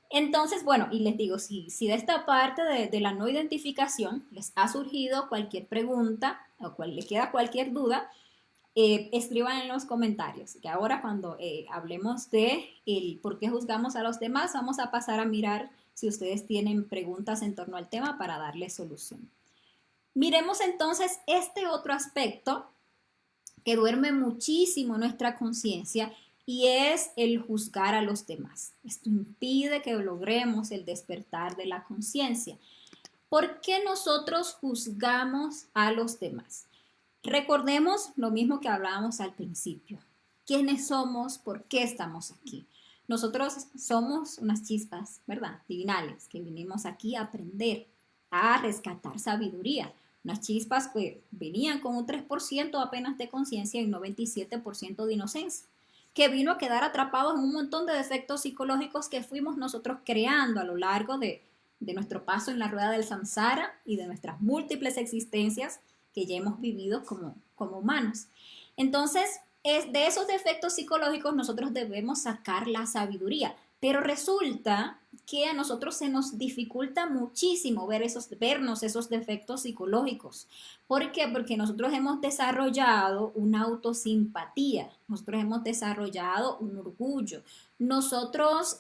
Entonces, bueno, y les digo, si de esta parte de la no identificación les ha surgido cualquier pregunta o les queda cualquier duda, escriban en los comentarios, que ahora cuando hablemos de el por qué juzgamos a los demás, vamos a pasar a mirar si ustedes tienen preguntas en torno al tema para darles solución. Miremos entonces este otro aspecto que duerme muchísimo nuestra conciencia y es el juzgar a los demás. Esto impide que logremos el despertar de la conciencia. ¿Por qué nosotros juzgamos a los demás? Recordemos lo mismo que hablábamos al principio. ¿Quiénes somos? ¿Por qué estamos aquí? Nosotros somos unas chispas, ¿verdad? Divinales, que vinimos aquí a aprender, a rescatar sabiduría. Unas chispas que venían con un 3% apenas de conciencia y un 97% de inocencia, que vino a quedar atrapados en un montón de defectos psicológicos que fuimos nosotros creando a lo largo de nuestro paso en la rueda del samsara y de nuestras múltiples existencias que ya hemos vivido como humanos. Entonces, de esos defectos psicológicos nosotros debemos sacar la sabiduría, pero resulta que a nosotros se nos dificulta muchísimo vernos esos defectos psicológicos. ¿Por qué? Porque nosotros hemos desarrollado una autosimpatía, nosotros hemos desarrollado un orgullo. Nosotros,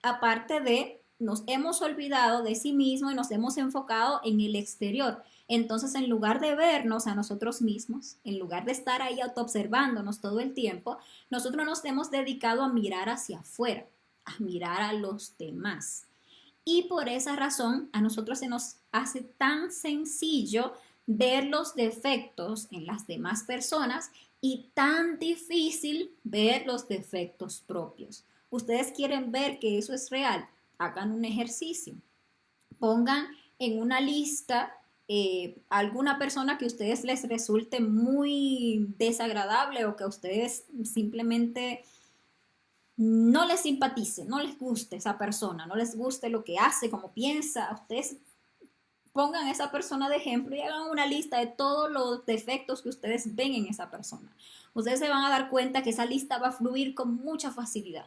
aparte de, nos hemos olvidado de sí mismo y nos hemos enfocado en el exterior. Entonces, en lugar de vernos a nosotros mismos, en lugar de estar ahí autoobservándonos todo el tiempo, nosotros nos hemos dedicado a mirar hacia afuera, a mirar a los demás. Y por esa razón, a nosotros se nos hace tan sencillo ver los defectos en las demás personas y tan difícil ver los defectos propios. Ustedes quieren ver que eso es real, hagan un ejercicio. Pongan en una lista alguna persona que a ustedes les resulte muy desagradable o que a ustedes simplemente no les simpatice, no les guste esa persona, no les guste lo que hace, cómo piensa. Ustedes pongan a esa persona de ejemplo y hagan una lista de todos los defectos que ustedes ven en esa persona. Ustedes se van a dar cuenta que esa lista va a fluir con mucha facilidad,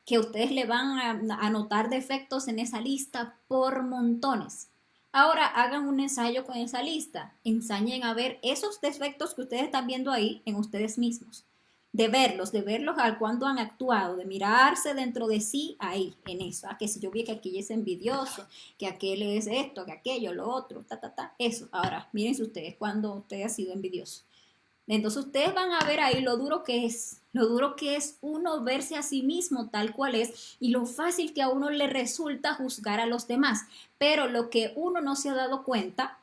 que ustedes le van a notar defectos en esa lista por montones. Ahora hagan un ensayo con esa lista, ensayen a ver esos defectos que ustedes están viendo ahí en ustedes mismos, de verlos al cuando han actuado, de mirarse dentro de sí ahí, en eso. Que si yo vi que aquel es envidioso, que aquel es esto, que aquello, lo otro, eso. Ahora, mírense ustedes cuando usted ha sido envidioso. Entonces ustedes van a ver ahí lo duro que es uno verse a sí mismo tal cual es y lo fácil que a uno le resulta juzgar a los demás. Pero lo que uno no se ha dado cuenta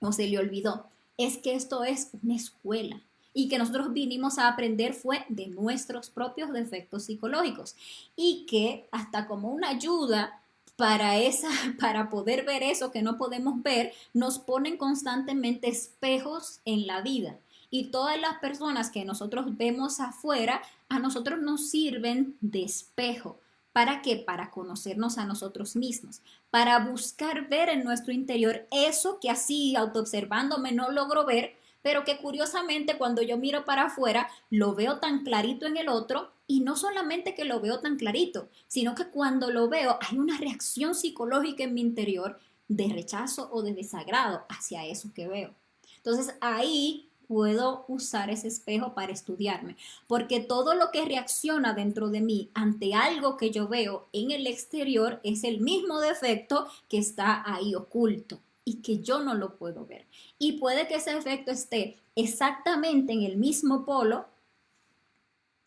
o se le olvidó es que esto es una escuela y que nosotros vinimos a aprender fue de nuestros propios defectos psicológicos y que hasta como una ayuda para poder ver eso que no podemos ver, nos ponen constantemente espejos en la vida. Y todas las personas que nosotros vemos afuera, a nosotros nos sirven de espejo. ¿Para qué? Para conocernos a nosotros mismos, para buscar ver en nuestro interior eso que así autoobservándome no logro ver, pero que curiosamente cuando yo miro para afuera lo veo tan clarito en el otro y no solamente que lo veo tan clarito, sino que cuando lo veo hay una reacción psicológica en mi interior de rechazo o de desagrado hacia eso que veo. Entonces ahí puedo usar ese espejo para estudiarme, porque todo lo que reacciona dentro de mí ante algo que yo veo en el exterior es el mismo defecto que está ahí oculto y que yo no lo puedo ver. Y puede que ese efecto esté exactamente en el mismo polo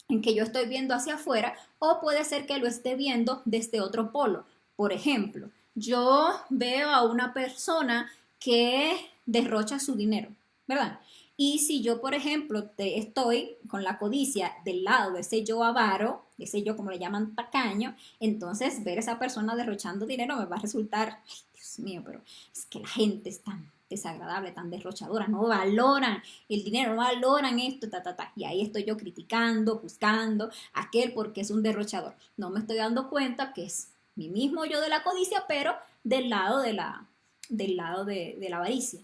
en que yo estoy viendo hacia afuera, o puede ser que lo esté viendo desde otro polo. Por ejemplo, yo veo a una persona que derrocha su dinero, ¿verdad? Y si yo, por ejemplo, estoy con la codicia del lado de ese yo avaro, de ese yo como le llaman tacaño, entonces ver a esa persona derrochando dinero me va a resultar, ay, Dios mío, pero es que la gente es tan desagradable, tan derrochadora, no valoran el dinero, no valoran esto, ta, ta, ta. Y ahí estoy yo criticando, buscando a aquel porque es un derrochador. No me estoy dando cuenta que es mi mismo yo de la codicia, pero del lado de la avaricia.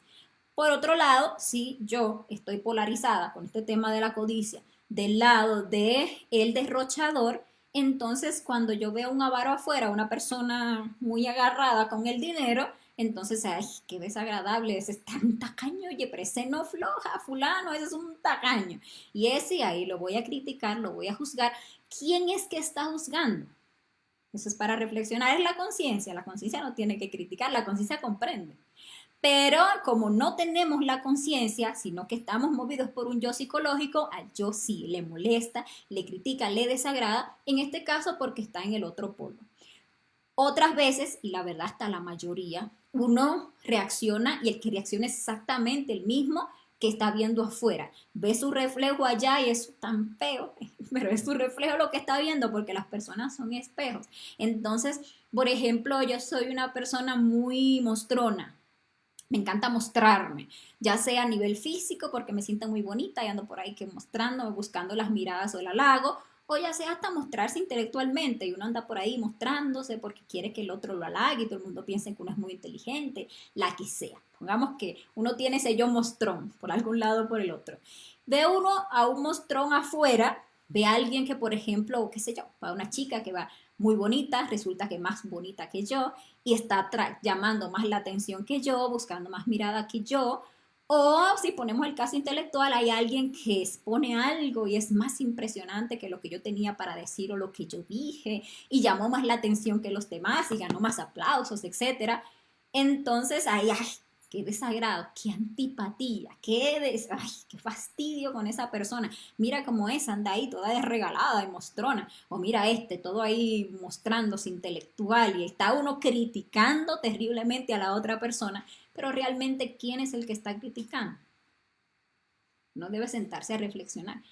Por otro lado, si yo estoy polarizada con este tema de la codicia del lado de el derrochador, entonces cuando yo veo un avaro afuera, una persona muy agarrada con el dinero, entonces, ay, qué desagradable, ese es tan tacaño, oye, pero ese no floja, fulano, ese es un tacaño. Y ese ahí lo voy a criticar, lo voy a juzgar. ¿Quién es que está juzgando? Eso es para reflexionar, es la conciencia no tiene que criticar, la conciencia comprende. Pero como no tenemos la conciencia, sino que estamos movidos por un yo psicológico, al yo sí le molesta, le critica, le desagrada, en este caso porque está en el otro polo. Otras veces, y la verdad hasta la mayoría, uno reacciona y el que reacciona es exactamente el mismo que está viendo afuera. Ve su reflejo allá y es tan feo, pero es su reflejo lo que está viendo porque las personas son espejos. Entonces, por ejemplo, yo soy una persona muy mostrona. Me encanta mostrarme, ya sea a nivel físico porque me siento muy bonita y ando por ahí que mostrándome, buscando las miradas o el halago, o ya sea hasta mostrarse intelectualmente y uno anda por ahí mostrándose porque quiere que el otro lo halague y todo el mundo piense que uno es muy inteligente, la que sea. Pongamos que uno tiene ese yo mostrón por algún lado o por el otro. Ve uno a un mostrón afuera, ve a alguien que, por ejemplo, qué sé yo, va a una chica que va muy bonita, resulta que más bonita que yo, y está llamando más la atención que yo, buscando más mirada que yo. O si ponemos el caso intelectual, hay alguien que expone algo y es más impresionante que lo que yo tenía para decir o lo que yo dije y llamó más la atención que los demás y ganó más aplausos, etcétera. Entonces, ay, qué desagrado, qué antipatía, ay, qué fastidio con esa persona. Mira cómo es, anda ahí toda desregalada y mostrona. O mira todo ahí mostrándose intelectual y está uno criticando terriblemente a la otra persona. Pero realmente, ¿quién es el que está criticando? No debe sentarse a reflexionar.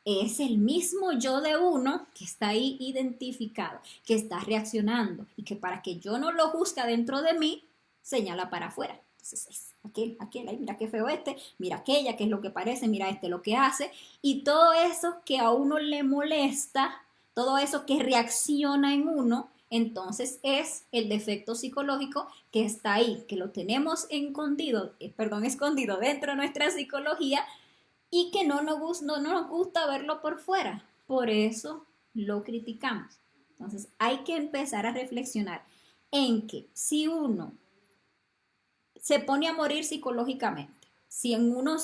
Es el mismo yo de uno que está ahí identificado, que está reaccionando y que para que yo no lo juzgue dentro de mí, señala para afuera. Entonces es aquel, ay, mira qué feo mira aquella, qué es lo que parece, mira lo que hace. Y todo eso que a uno le molesta, todo eso que reacciona en uno, entonces es el defecto psicológico que está ahí, que lo tenemos escondido dentro de nuestra psicología y que no nos gusta verlo por fuera. Por eso lo criticamos. Entonces hay que empezar a reflexionar en que si uno se pone a morir psicológicamente, si en uno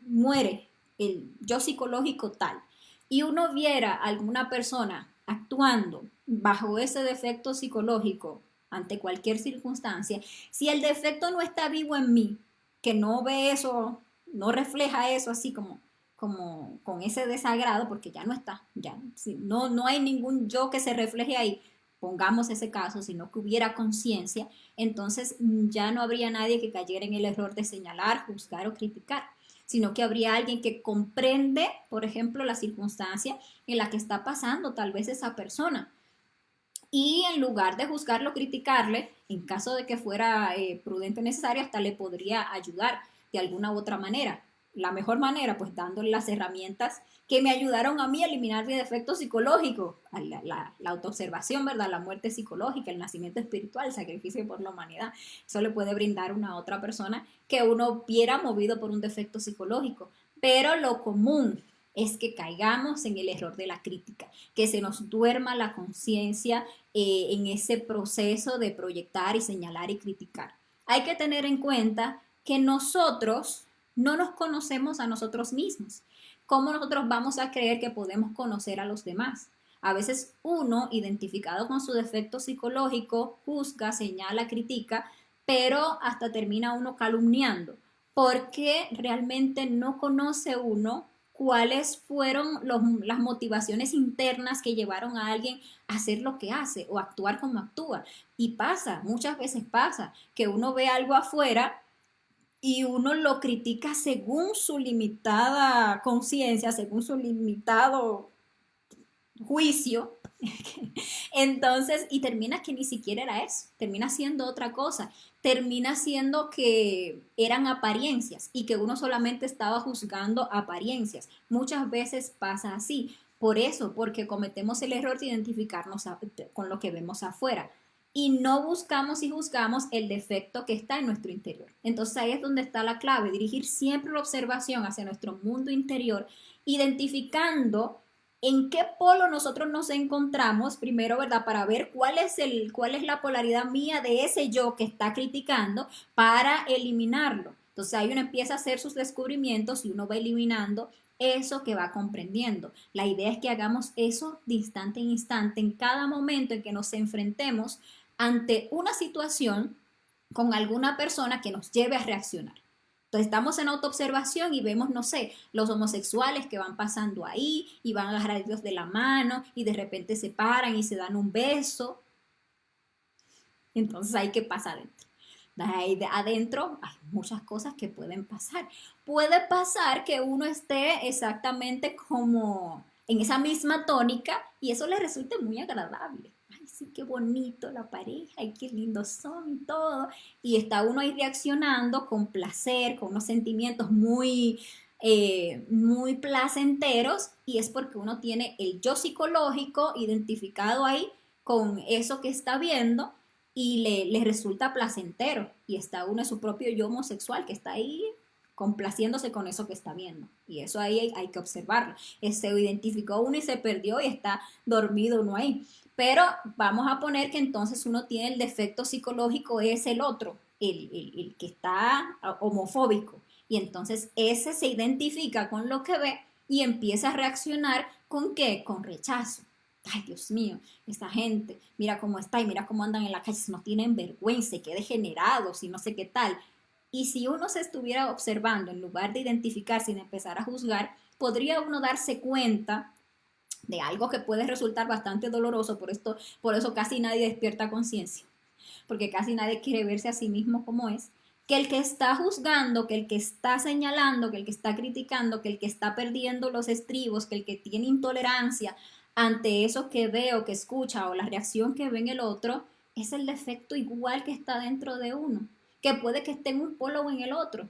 muere el yo psicológico tal y uno viera a alguna persona actuando bajo ese defecto psicológico ante cualquier circunstancia, si el defecto no está vivo en mí, que no ve eso, no refleja eso así como con ese desagrado, porque ya no está, ya no hay ningún yo que se refleje ahí, pongamos ese caso, sino que hubiera conciencia, entonces ya no habría nadie que cayera en el error de señalar, juzgar o criticar, sino que habría alguien que comprende, por ejemplo, la circunstancia en la que está pasando tal vez esa persona. Y en lugar de juzgarlo, criticarle, en caso de que fuera prudente o necesario, hasta le podría ayudar de alguna u otra manera. La mejor manera, pues dándole las herramientas que me ayudaron a mí a eliminar mi defecto psicológico, la autoobservación, ¿verdad? La muerte psicológica, el nacimiento espiritual, el sacrificio por la humanidad. Eso le puede brindar una otra persona que uno viera movido por un defecto psicológico. Pero lo común es que caigamos en el error de la crítica, que se nos duerma la conciencia en ese proceso de proyectar y señalar y criticar. Hay que tener en cuenta que nosotros no nos conocemos a nosotros mismos. ¿Cómo nosotros vamos a creer que podemos conocer a los demás? A veces uno, identificado con su defecto psicológico, juzga, señala, critica, pero hasta termina uno calumniando, porque realmente no conoce uno cuáles fueron las motivaciones internas que llevaron a alguien a hacer lo que hace o actuar como actúa. Y pasa, muchas veces pasa, que uno ve algo afuera y uno lo critica según su limitada conciencia, según su limitado juicio. Entonces, y termina que ni siquiera era eso, termina siendo otra cosa, termina siendo que eran apariencias y que uno solamente estaba juzgando apariencias. Muchas veces pasa así, por eso, porque cometemos el error de identificarnos con lo que vemos afuera y no buscamos y juzgamos el defecto que está en nuestro interior. Entonces ahí es donde está la clave, dirigir siempre la observación hacia nuestro mundo interior, identificando en qué polo nosotros nos encontramos primero, ¿verdad? Para ver cuál es la polaridad mía de ese yo que está criticando para eliminarlo. Entonces ahí uno empieza a hacer sus descubrimientos y uno va eliminando eso que va comprendiendo. La idea es que hagamos eso de instante en instante, en cada momento en que nos enfrentemos ante una situación con alguna persona que nos lleve a reaccionar. Entonces estamos en autoobservación y vemos, no sé, los homosexuales que van pasando ahí y van a agarrar a Dios de la mano y de repente se paran y se dan un beso. Entonces hay que pasar adentro. Ahí adentro hay muchas cosas que pueden pasar. Puede pasar que uno esté exactamente como en esa misma tónica y eso le resulte muy agradable. Ay, sí, qué bonito la pareja y qué lindos son y todo. Y está uno ahí reaccionando con placer, con unos sentimientos muy placenteros y es porque uno tiene el yo psicológico identificado ahí con eso que está viendo y le resulta placentero y está uno en su propio yo homosexual que está ahí complaciéndose con eso que está viendo y eso ahí hay que observarlo. Se identificó uno y se perdió y está dormido uno ahí, pero vamos a poner que entonces uno tiene el defecto psicológico, es el otro, el que está homofóbico y entonces ese se identifica con lo que ve y empieza a reaccionar ¿con qué? Con rechazo. Ay, Dios mío, esta gente, mira cómo está y mira cómo andan en la calle, no tienen vergüenza, qué degenerados y no sé qué tal. Y si uno se estuviera observando en lugar de identificarse y de empezar a juzgar, podría uno darse cuenta de algo que puede resultar bastante doloroso, por eso casi nadie despierta conciencia, porque casi nadie quiere verse a sí mismo como es, que el que está juzgando, que el que está señalando, que el que está criticando, que el que está perdiendo los estribos, que el que tiene intolerancia ante eso que ve o que escucha o la reacción que ve en el otro, es el defecto igual que está dentro de uno, que puede que esté en un polo o en el otro,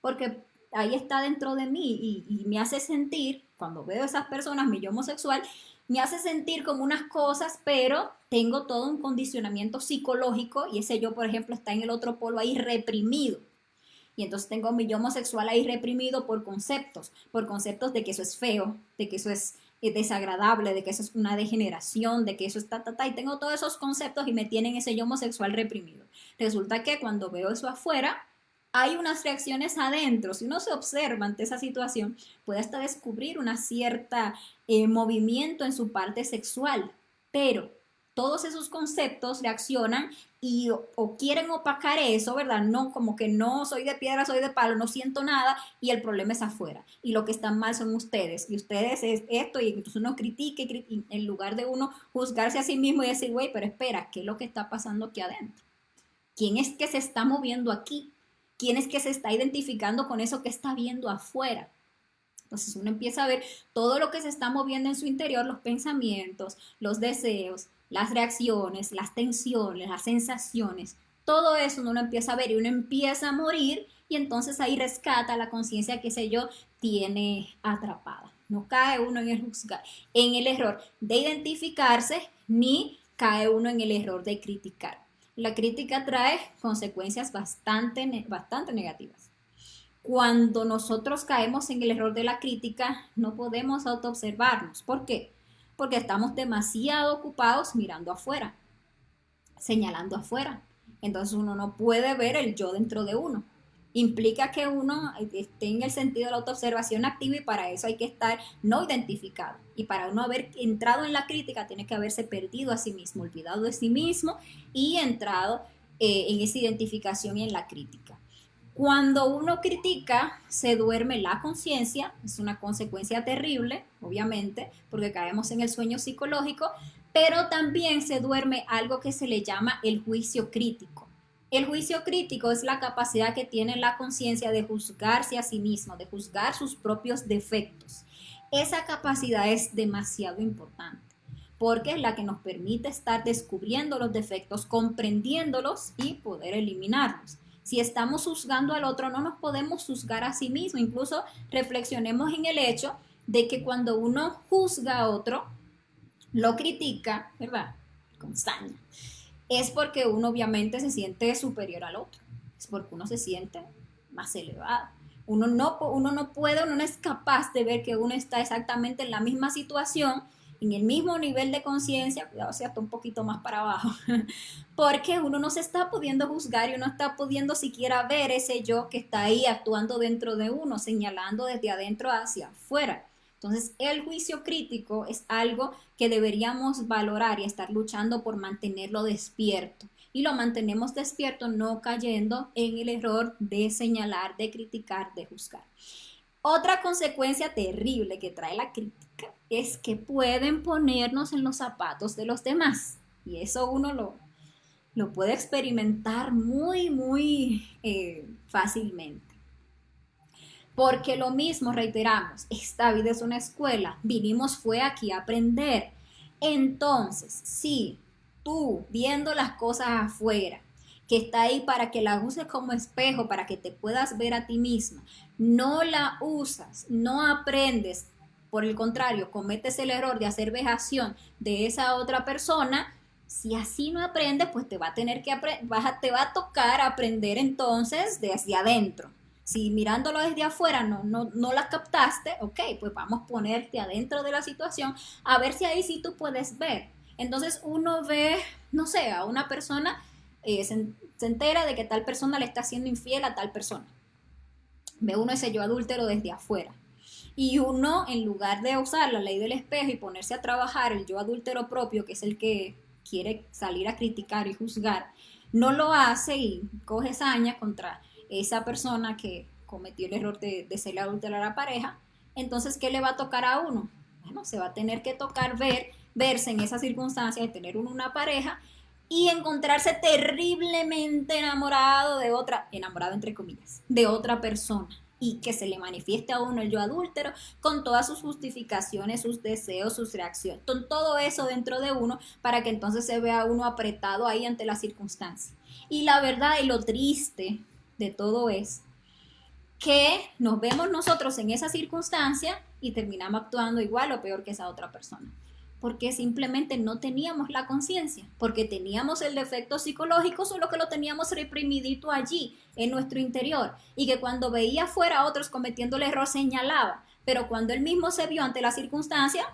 porque ahí está dentro de mí y me hace sentir, cuando veo a esas personas, mi yo homosexual, me hace sentir como unas cosas, pero tengo todo un condicionamiento psicológico y ese yo, por ejemplo, está en el otro polo ahí reprimido. Y entonces tengo mi yo homosexual ahí reprimido por conceptos de que eso es feo, de que eso es desagradable, de que eso es una degeneración, de que eso está, y tengo todos esos conceptos y me tienen ese yo homosexual reprimido. Resulta que cuando veo eso afuera, hay unas reacciones adentro. Si uno se observa ante esa situación, puede hasta descubrir una cierta movimiento en su parte sexual, pero todos esos conceptos reaccionan y o quieren opacar eso, ¿verdad? No, como que no soy de piedra, soy de palo, no siento nada y el problema es afuera. Y lo que están mal son ustedes. Y ustedes es esto y entonces uno critique en lugar de uno juzgarse a sí mismo y decir, güey, pero espera, ¿qué es lo que está pasando aquí adentro? ¿Quién es que se está moviendo aquí? ¿Quién es que se está identificando con eso que está viendo afuera? Entonces uno empieza a ver todo lo que se está moviendo en su interior, los pensamientos, los deseos, las reacciones, las tensiones, las sensaciones, todo eso uno empieza a ver y uno empieza a morir y entonces ahí rescata la conciencia que ese yo tiene atrapada. No cae uno en el error de identificarse ni cae uno en el error de criticar. La crítica trae consecuencias bastante negativas. Cuando nosotros caemos en el error de la crítica, no podemos autoobservarnos. ¿Por qué? Porque estamos demasiado ocupados mirando afuera, señalando afuera. Entonces uno no puede ver el yo dentro de uno. Implica que uno esté en el sentido de la autoobservación activa y para eso hay que estar no identificado. Y para uno haber entrado en la crítica tiene que haberse perdido a sí mismo, olvidado de sí mismo y entrado en esa identificación y en la crítica. Cuando uno critica, se duerme la conciencia, es una consecuencia terrible, obviamente, porque caemos en el sueño psicológico, pero también se duerme algo que se le llama el juicio crítico. El juicio crítico es la capacidad que tiene la conciencia de juzgarse a sí mismo, de juzgar sus propios defectos. Esa capacidad es demasiado importante porque es la que nos permite estar descubriendo los defectos, comprendiéndolos y poder eliminarlos. Si estamos juzgando al otro, no nos podemos juzgar a sí mismo. Incluso reflexionemos en el hecho de que cuando uno juzga a otro, lo critica, ¿verdad? Con saña. Es porque uno obviamente se siente superior al otro. Es porque uno se siente más elevado. Uno no es capaz de ver que uno está exactamente en la misma situación, en el mismo nivel de conciencia, cuidado si hasta un poquito más para abajo, porque uno no se está pudiendo juzgar y uno está pudiendo siquiera ver ese yo que está ahí actuando dentro de uno, señalando desde adentro hacia afuera. Entonces, el juicio crítico es algo que deberíamos valorar y estar luchando por mantenerlo despierto. Y lo mantenemos despierto no cayendo en el error de señalar, de criticar, de juzgar. Otra consecuencia terrible que trae la crítica es que pueden ponernos en los zapatos de los demás. Y eso uno lo puede experimentar muy fácilmente. Porque lo mismo, reiteramos, esta vida es una escuela, vinimos fue aquí a aprender. Entonces, si tú viendo las cosas afuera, que está ahí para que la uses como espejo, para que te puedas ver a ti misma, no la usas, no aprendes, por el contrario, cometes el error de hacer vejación de esa otra persona, si así no aprendes, pues te va a tener que te va a tocar aprender entonces desde adentro. Si mirándolo desde afuera no la captaste, ok, pues vamos a ponerte adentro de la situación a ver si ahí sí tú puedes ver. Entonces uno ve, no sé, a una persona, se entera de que tal persona le está siendo infiel a tal persona. Ve uno ese yo adúltero desde afuera. Y uno, en lugar de usar la ley del espejo y ponerse a trabajar el yo adúltero propio, que es el que quiere salir a criticar y juzgar, no lo hace y coge saña contra esa persona que cometió el error de ser adúltera a la pareja. Entonces, ¿qué le va a tocar a uno? Bueno, se va a tener que tocar verse en esa circunstancia de tener una pareja y encontrarse terriblemente enamorado entre comillas, de otra persona, y que se le manifieste a uno el yo adúltero con todas sus justificaciones, sus deseos, sus reacciones, con todo eso dentro de uno para que entonces se vea uno apretado ahí ante la circunstancia. Y la verdad y lo triste de todo es que nos vemos nosotros en esa circunstancia y terminamos actuando igual o peor que esa otra persona. Porque simplemente no teníamos la conciencia, porque teníamos el defecto psicológico, solo que lo teníamos reprimidito allí, en nuestro interior, y que cuando veía fuera a otros cometiendo el error señalaba, pero cuando él mismo se vio ante la circunstancia,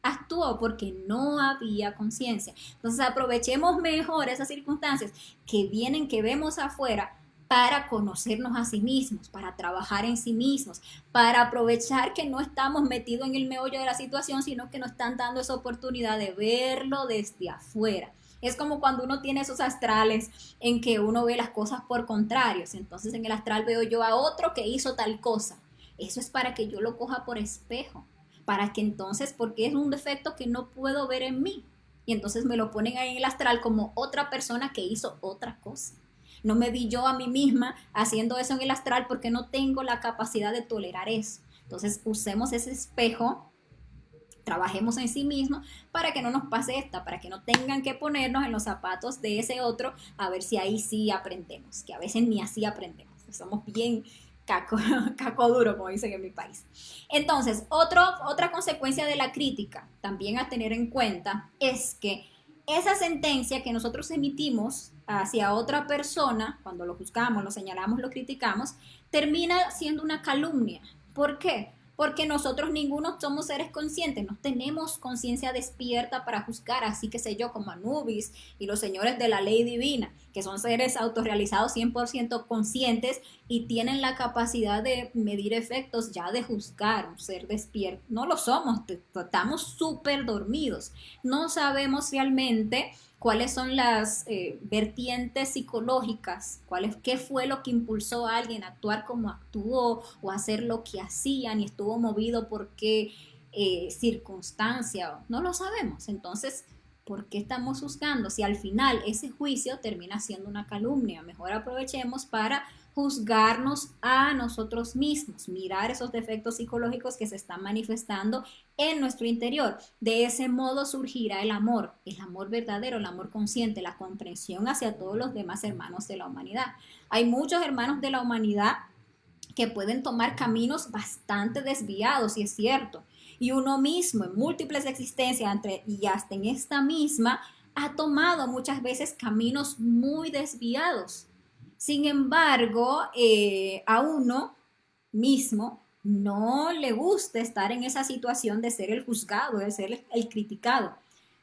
actuó porque no había conciencia. Entonces aprovechemos mejor esas circunstancias que vienen, que vemos afuera, para conocernos a sí mismos, para trabajar en sí mismos, para aprovechar que no estamos metidos en el meollo de la situación, sino que nos están dando esa oportunidad de verlo desde afuera. Es como cuando uno tiene esos astrales en que uno ve las cosas por contrarios. Entonces en el astral veo yo a otro que hizo tal cosa. Eso es para que yo lo coja por espejo, para que entonces, porque es un defecto que no puedo ver en mí, y entonces me lo ponen ahí en el astral como otra persona que hizo otra cosa. No me vi yo a mí misma haciendo eso en el astral porque no tengo la capacidad de tolerar eso. Entonces usemos ese espejo, trabajemos en sí mismos para que no nos pase para que no tengan que ponernos en los zapatos de ese otro a ver si ahí sí aprendemos, que a veces ni así aprendemos. Somos bien caco duro, como dicen en mi país. Entonces, otra consecuencia de la crítica, también a tener en cuenta, es que esa sentencia que nosotros emitimos hacia otra persona, cuando lo juzgamos, lo señalamos, lo criticamos, termina siendo una calumnia. ¿Por qué? Porque nosotros ninguno somos seres conscientes, no tenemos conciencia despierta para juzgar, así que sé yo, como Anubis y los señores de la ley divina, que son seres autorrealizados 100% conscientes y tienen la capacidad de medir efectos, ya de juzgar, un ser despierto. No lo somos, estamos súper dormidos, no sabemos realmente cuáles son las vertientes psicológicas, qué fue lo que impulsó a alguien a actuar como actuó o a hacer lo que hacían y estuvo movido por qué circunstancia, no lo sabemos. Entonces ¿Por qué estamos juzgando? Si al final ese juicio termina siendo una calumnia, mejor aprovechemos para juzgarnos a nosotros mismos, mirar esos defectos psicológicos que se están manifestando en nuestro interior. De ese modo surgirá el amor verdadero, el amor consciente, la comprensión hacia todos los demás hermanos de la humanidad. Hay muchos hermanos de la humanidad que pueden tomar caminos bastante desviados, y es cierto. Y uno mismo en múltiples existencias y hasta en esta misma ha tomado muchas veces caminos muy desviados. Sin embargo, a uno mismo no le gusta estar en esa situación de ser el juzgado, de ser el criticado.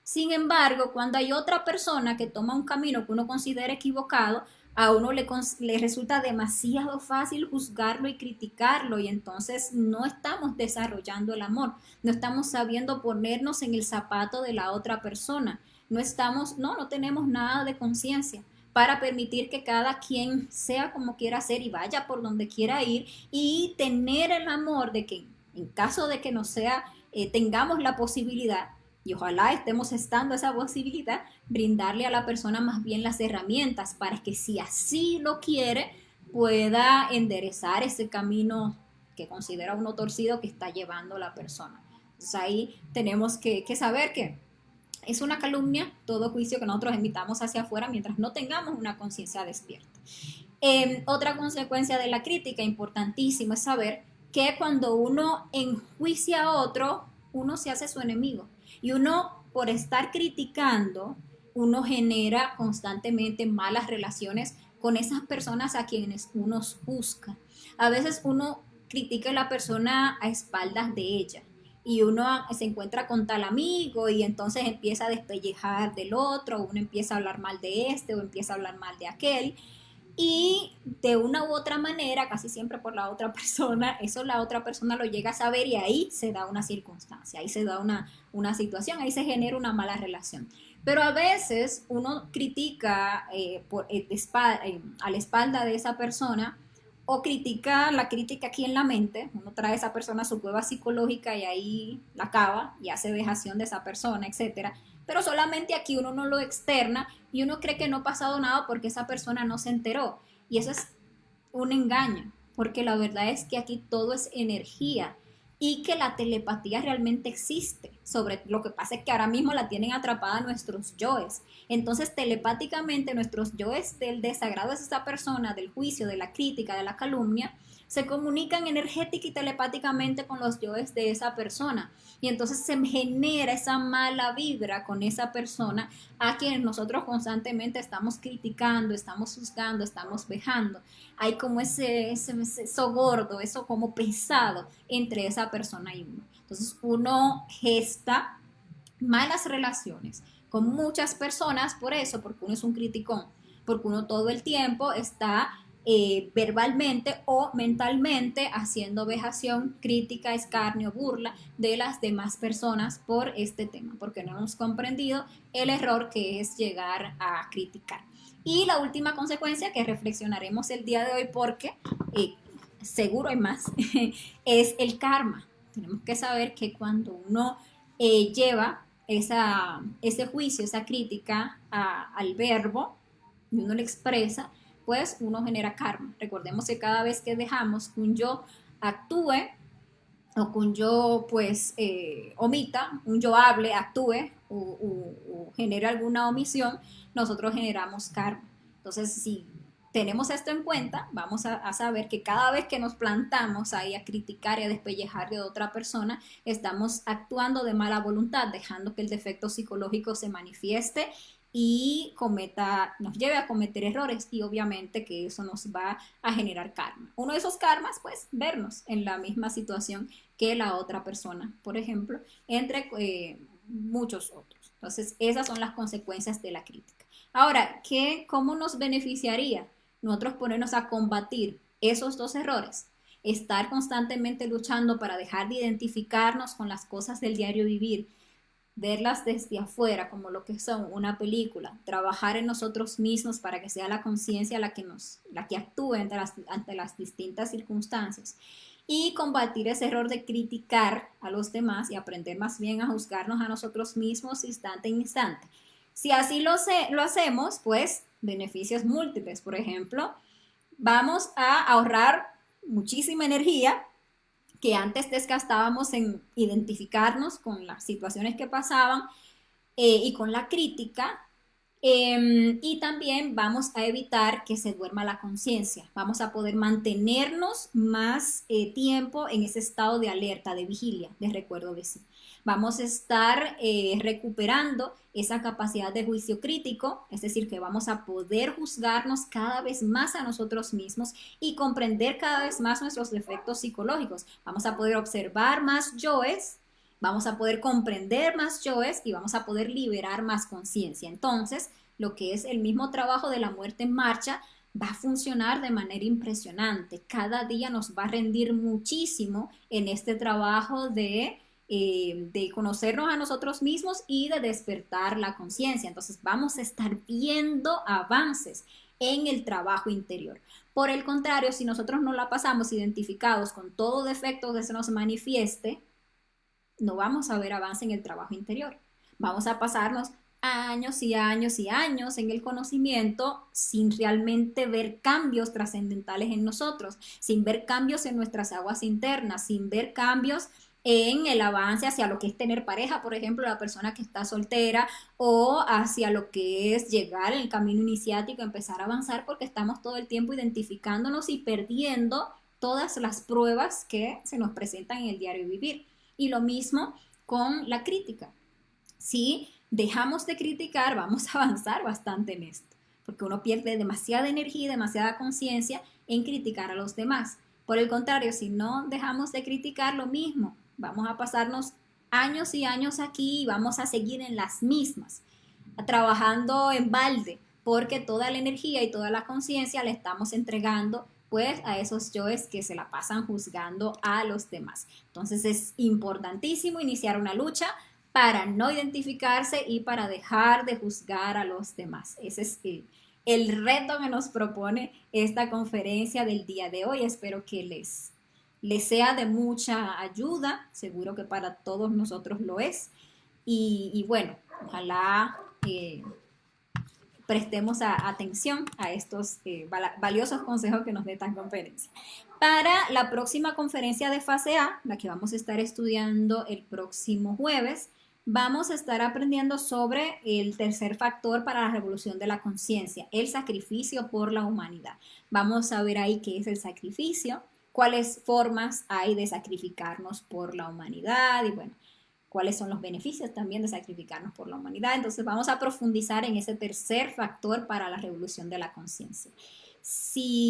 Sin embargo, cuando hay otra persona que toma un camino que uno considera equivocado, a uno le resulta demasiado fácil juzgarlo y criticarlo, y entonces no estamos desarrollando el amor, no estamos sabiendo ponernos en el zapato de la otra persona, no tenemos nada de conciencia para permitir que cada quien sea como quiera ser y vaya por donde quiera ir, y tener el amor de que en caso de que no sea, tengamos la posibilidad, y ojalá estemos estando esa posibilidad, brindarle a la persona más bien las herramientas para que, si así lo quiere, pueda enderezar ese camino que considera uno torcido que está llevando la persona. Entonces ahí tenemos que saber que es una calumnia todo juicio que nosotros emitamos hacia afuera mientras no tengamos una conciencia despierta. Otra consecuencia de la crítica importantísima es saber que cuando uno enjuicia a otro, uno se hace su enemigo. Y uno, por estar criticando, uno genera constantemente malas relaciones con esas personas a quienes uno juzga. A veces uno critica a la persona a espaldas de ella, y uno se encuentra con tal amigo y entonces empieza a despellejar del otro, uno empieza a hablar mal de este o empieza a hablar mal de aquel, y de una u otra manera, casi siempre por la otra persona, eso la otra persona lo llega a saber, y ahí se da una circunstancia, ahí se da una situación, ahí se genera una mala relación. Pero a veces uno critica a la espalda de esa persona, o critica la crítica aquí en la mente, uno trae a esa persona a su cueva psicológica y ahí la acaba y hace dejación de esa persona, etcétera. Pero solamente aquí uno no lo externa y uno cree que no ha pasado nada porque esa persona no se enteró. Y eso es un engaño, porque la verdad es que aquí todo es energía y que la telepatía realmente existe. Lo que pasa es que ahora mismo la tienen atrapada nuestros yoes. Entonces, telepáticamente, nuestros yoes del desagrado de esa persona, del juicio, de la crítica, de la calumnia, se comunican energética y telepáticamente con los yoes de esa persona. Y entonces se genera esa mala vibra con esa persona a quien nosotros constantemente estamos criticando, estamos juzgando, estamos vejando. Hay como eso gordo, eso como pesado entre esa persona y uno. Entonces uno gesta malas relaciones con muchas personas por eso, porque uno es un criticón, porque uno todo el tiempo está verbalmente o mentalmente haciendo vejación, crítica, escarnio, burla de las demás personas por este tema, porque no hemos comprendido el error que es llegar a criticar. Y la última consecuencia que reflexionaremos el día de hoy, porque seguro hay más, es el karma. Tenemos que saber que cuando uno lleva ese juicio, esa crítica al verbo, y uno lo expresa, pues uno genera karma. Recordemos que cada vez que dejamos que un yo actúe, o que un yo pues omita, un yo hable, actúe o genere alguna omisión, nosotros generamos karma. Entonces, si tenemos esto en cuenta, vamos a saber que cada vez que nos plantamos ahí a criticar y a despellejar de otra persona, estamos actuando de mala voluntad, dejando que el defecto psicológico se manifieste y nos lleve a cometer errores, y obviamente que eso nos va a generar karma. Uno de esos karmas, pues, vernos en la misma situación que la otra persona, por ejemplo, entre muchos otros. Entonces, esas son las consecuencias de la crítica. Ahora, ¿cómo nos beneficiaría nosotros ponernos a combatir esos dos errores? Estar constantemente luchando para dejar de identificarnos con las cosas del diario vivir, verlas desde afuera como lo que son, una película, trabajar en nosotros mismos para que sea la conciencia la que actúe ante las distintas circunstancias, y combatir ese error de criticar a los demás y aprender más bien a juzgarnos a nosotros mismos instante en instante. Si así lo hacemos, pues beneficios múltiples. Por ejemplo, vamos a ahorrar muchísima energía que antes desgastábamos en identificarnos con las situaciones que pasaban y con la crítica. Y también vamos a evitar que se duerma la conciencia. Vamos a poder mantenernos más tiempo en ese estado de alerta, de vigilia, de recuerdo de sí. Vamos a estar recuperando esa capacidad de juicio crítico, es decir, que vamos a poder juzgarnos cada vez más a nosotros mismos y comprender cada vez más nuestros defectos psicológicos. Vamos a poder observar más yoes, vamos a poder comprender más yoes y vamos a poder liberar más conciencia. Entonces, lo que es el mismo trabajo de la muerte en marcha va a funcionar de manera impresionante. Cada día nos va a rendir muchísimo en este trabajo de conocernos a nosotros mismos y de despertar la conciencia. Entonces vamos a estar viendo avances en el trabajo interior. Por el contrario, si nosotros no la pasamos identificados con todo defecto que se nos manifieste, no vamos a ver avance en el trabajo interior. Vamos a pasarnos años y años y años en el conocimiento sin realmente ver cambios trascendentales en nosotros, sin ver cambios en nuestras aguas internas, sin ver cambios en el avance hacia lo que es tener pareja, por ejemplo, la persona que está soltera, o hacia lo que es llegar en el camino iniciático, empezar a avanzar, porque estamos todo el tiempo identificándonos y perdiendo todas las pruebas que se nos presentan en el diario vivir. Y lo mismo con la crítica. Si dejamos de criticar, vamos a avanzar bastante en esto, porque uno pierde demasiada energía y demasiada conciencia en criticar a los demás. Por el contrario, si no dejamos de criticar, lo mismo, vamos a pasarnos años y años aquí y vamos a seguir en las mismas, trabajando en balde, porque toda la energía y toda la conciencia le estamos entregando pues a esos yoes que se la pasan juzgando a los demás. Entonces es importantísimo iniciar una lucha para no identificarse y para dejar de juzgar a los demás. Ese es el reto que nos propone esta conferencia del día de hoy. Espero que les sea de mucha ayuda, seguro que para todos nosotros lo es. Y bueno, ojalá prestemos atención a estos valiosos consejos que nos dé esta conferencia. Para la próxima conferencia de fase A, la que vamos a estar estudiando el próximo jueves, vamos a estar aprendiendo sobre el tercer factor para la revolución de la conciencia, el sacrificio por la humanidad. Vamos a ver ahí qué es el sacrificio, cuáles formas hay de sacrificarnos por la humanidad y bueno, cuáles son los beneficios también de sacrificarnos por la humanidad. Entonces vamos a profundizar en ese tercer factor para la revolución de la conciencia. Si